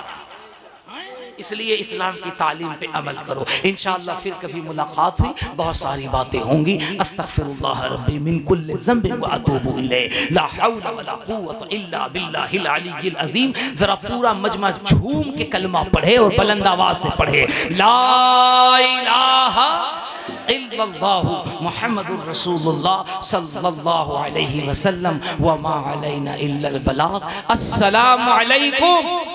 इसलिए इस्लाम की तालीम पे अमल करो। इंशाअल्लाह फिर कभी मुलाकात हुई, बहुत सारी बातें होंगी। अस्तगफिरुल्लाह रब्बी मिन कुल्लि ज़ंबिन व अतूबु इलैहि, ला हौला वला कुव्वता इल्ला बिल्लाहिल अलिय्यिल अज़ीम। जरा पूरा मजमा झूम के कलमा पढ़े और बुलंद आवाज से पढ़े, ला इलाहा इल्लल्लाहु मुहम्मदुर रसूलुल्लाह सल्लल्लाहु अलैहि वसल्लम व मा अलैना इल्लल बलाग। अस्सलामु अलैकुम।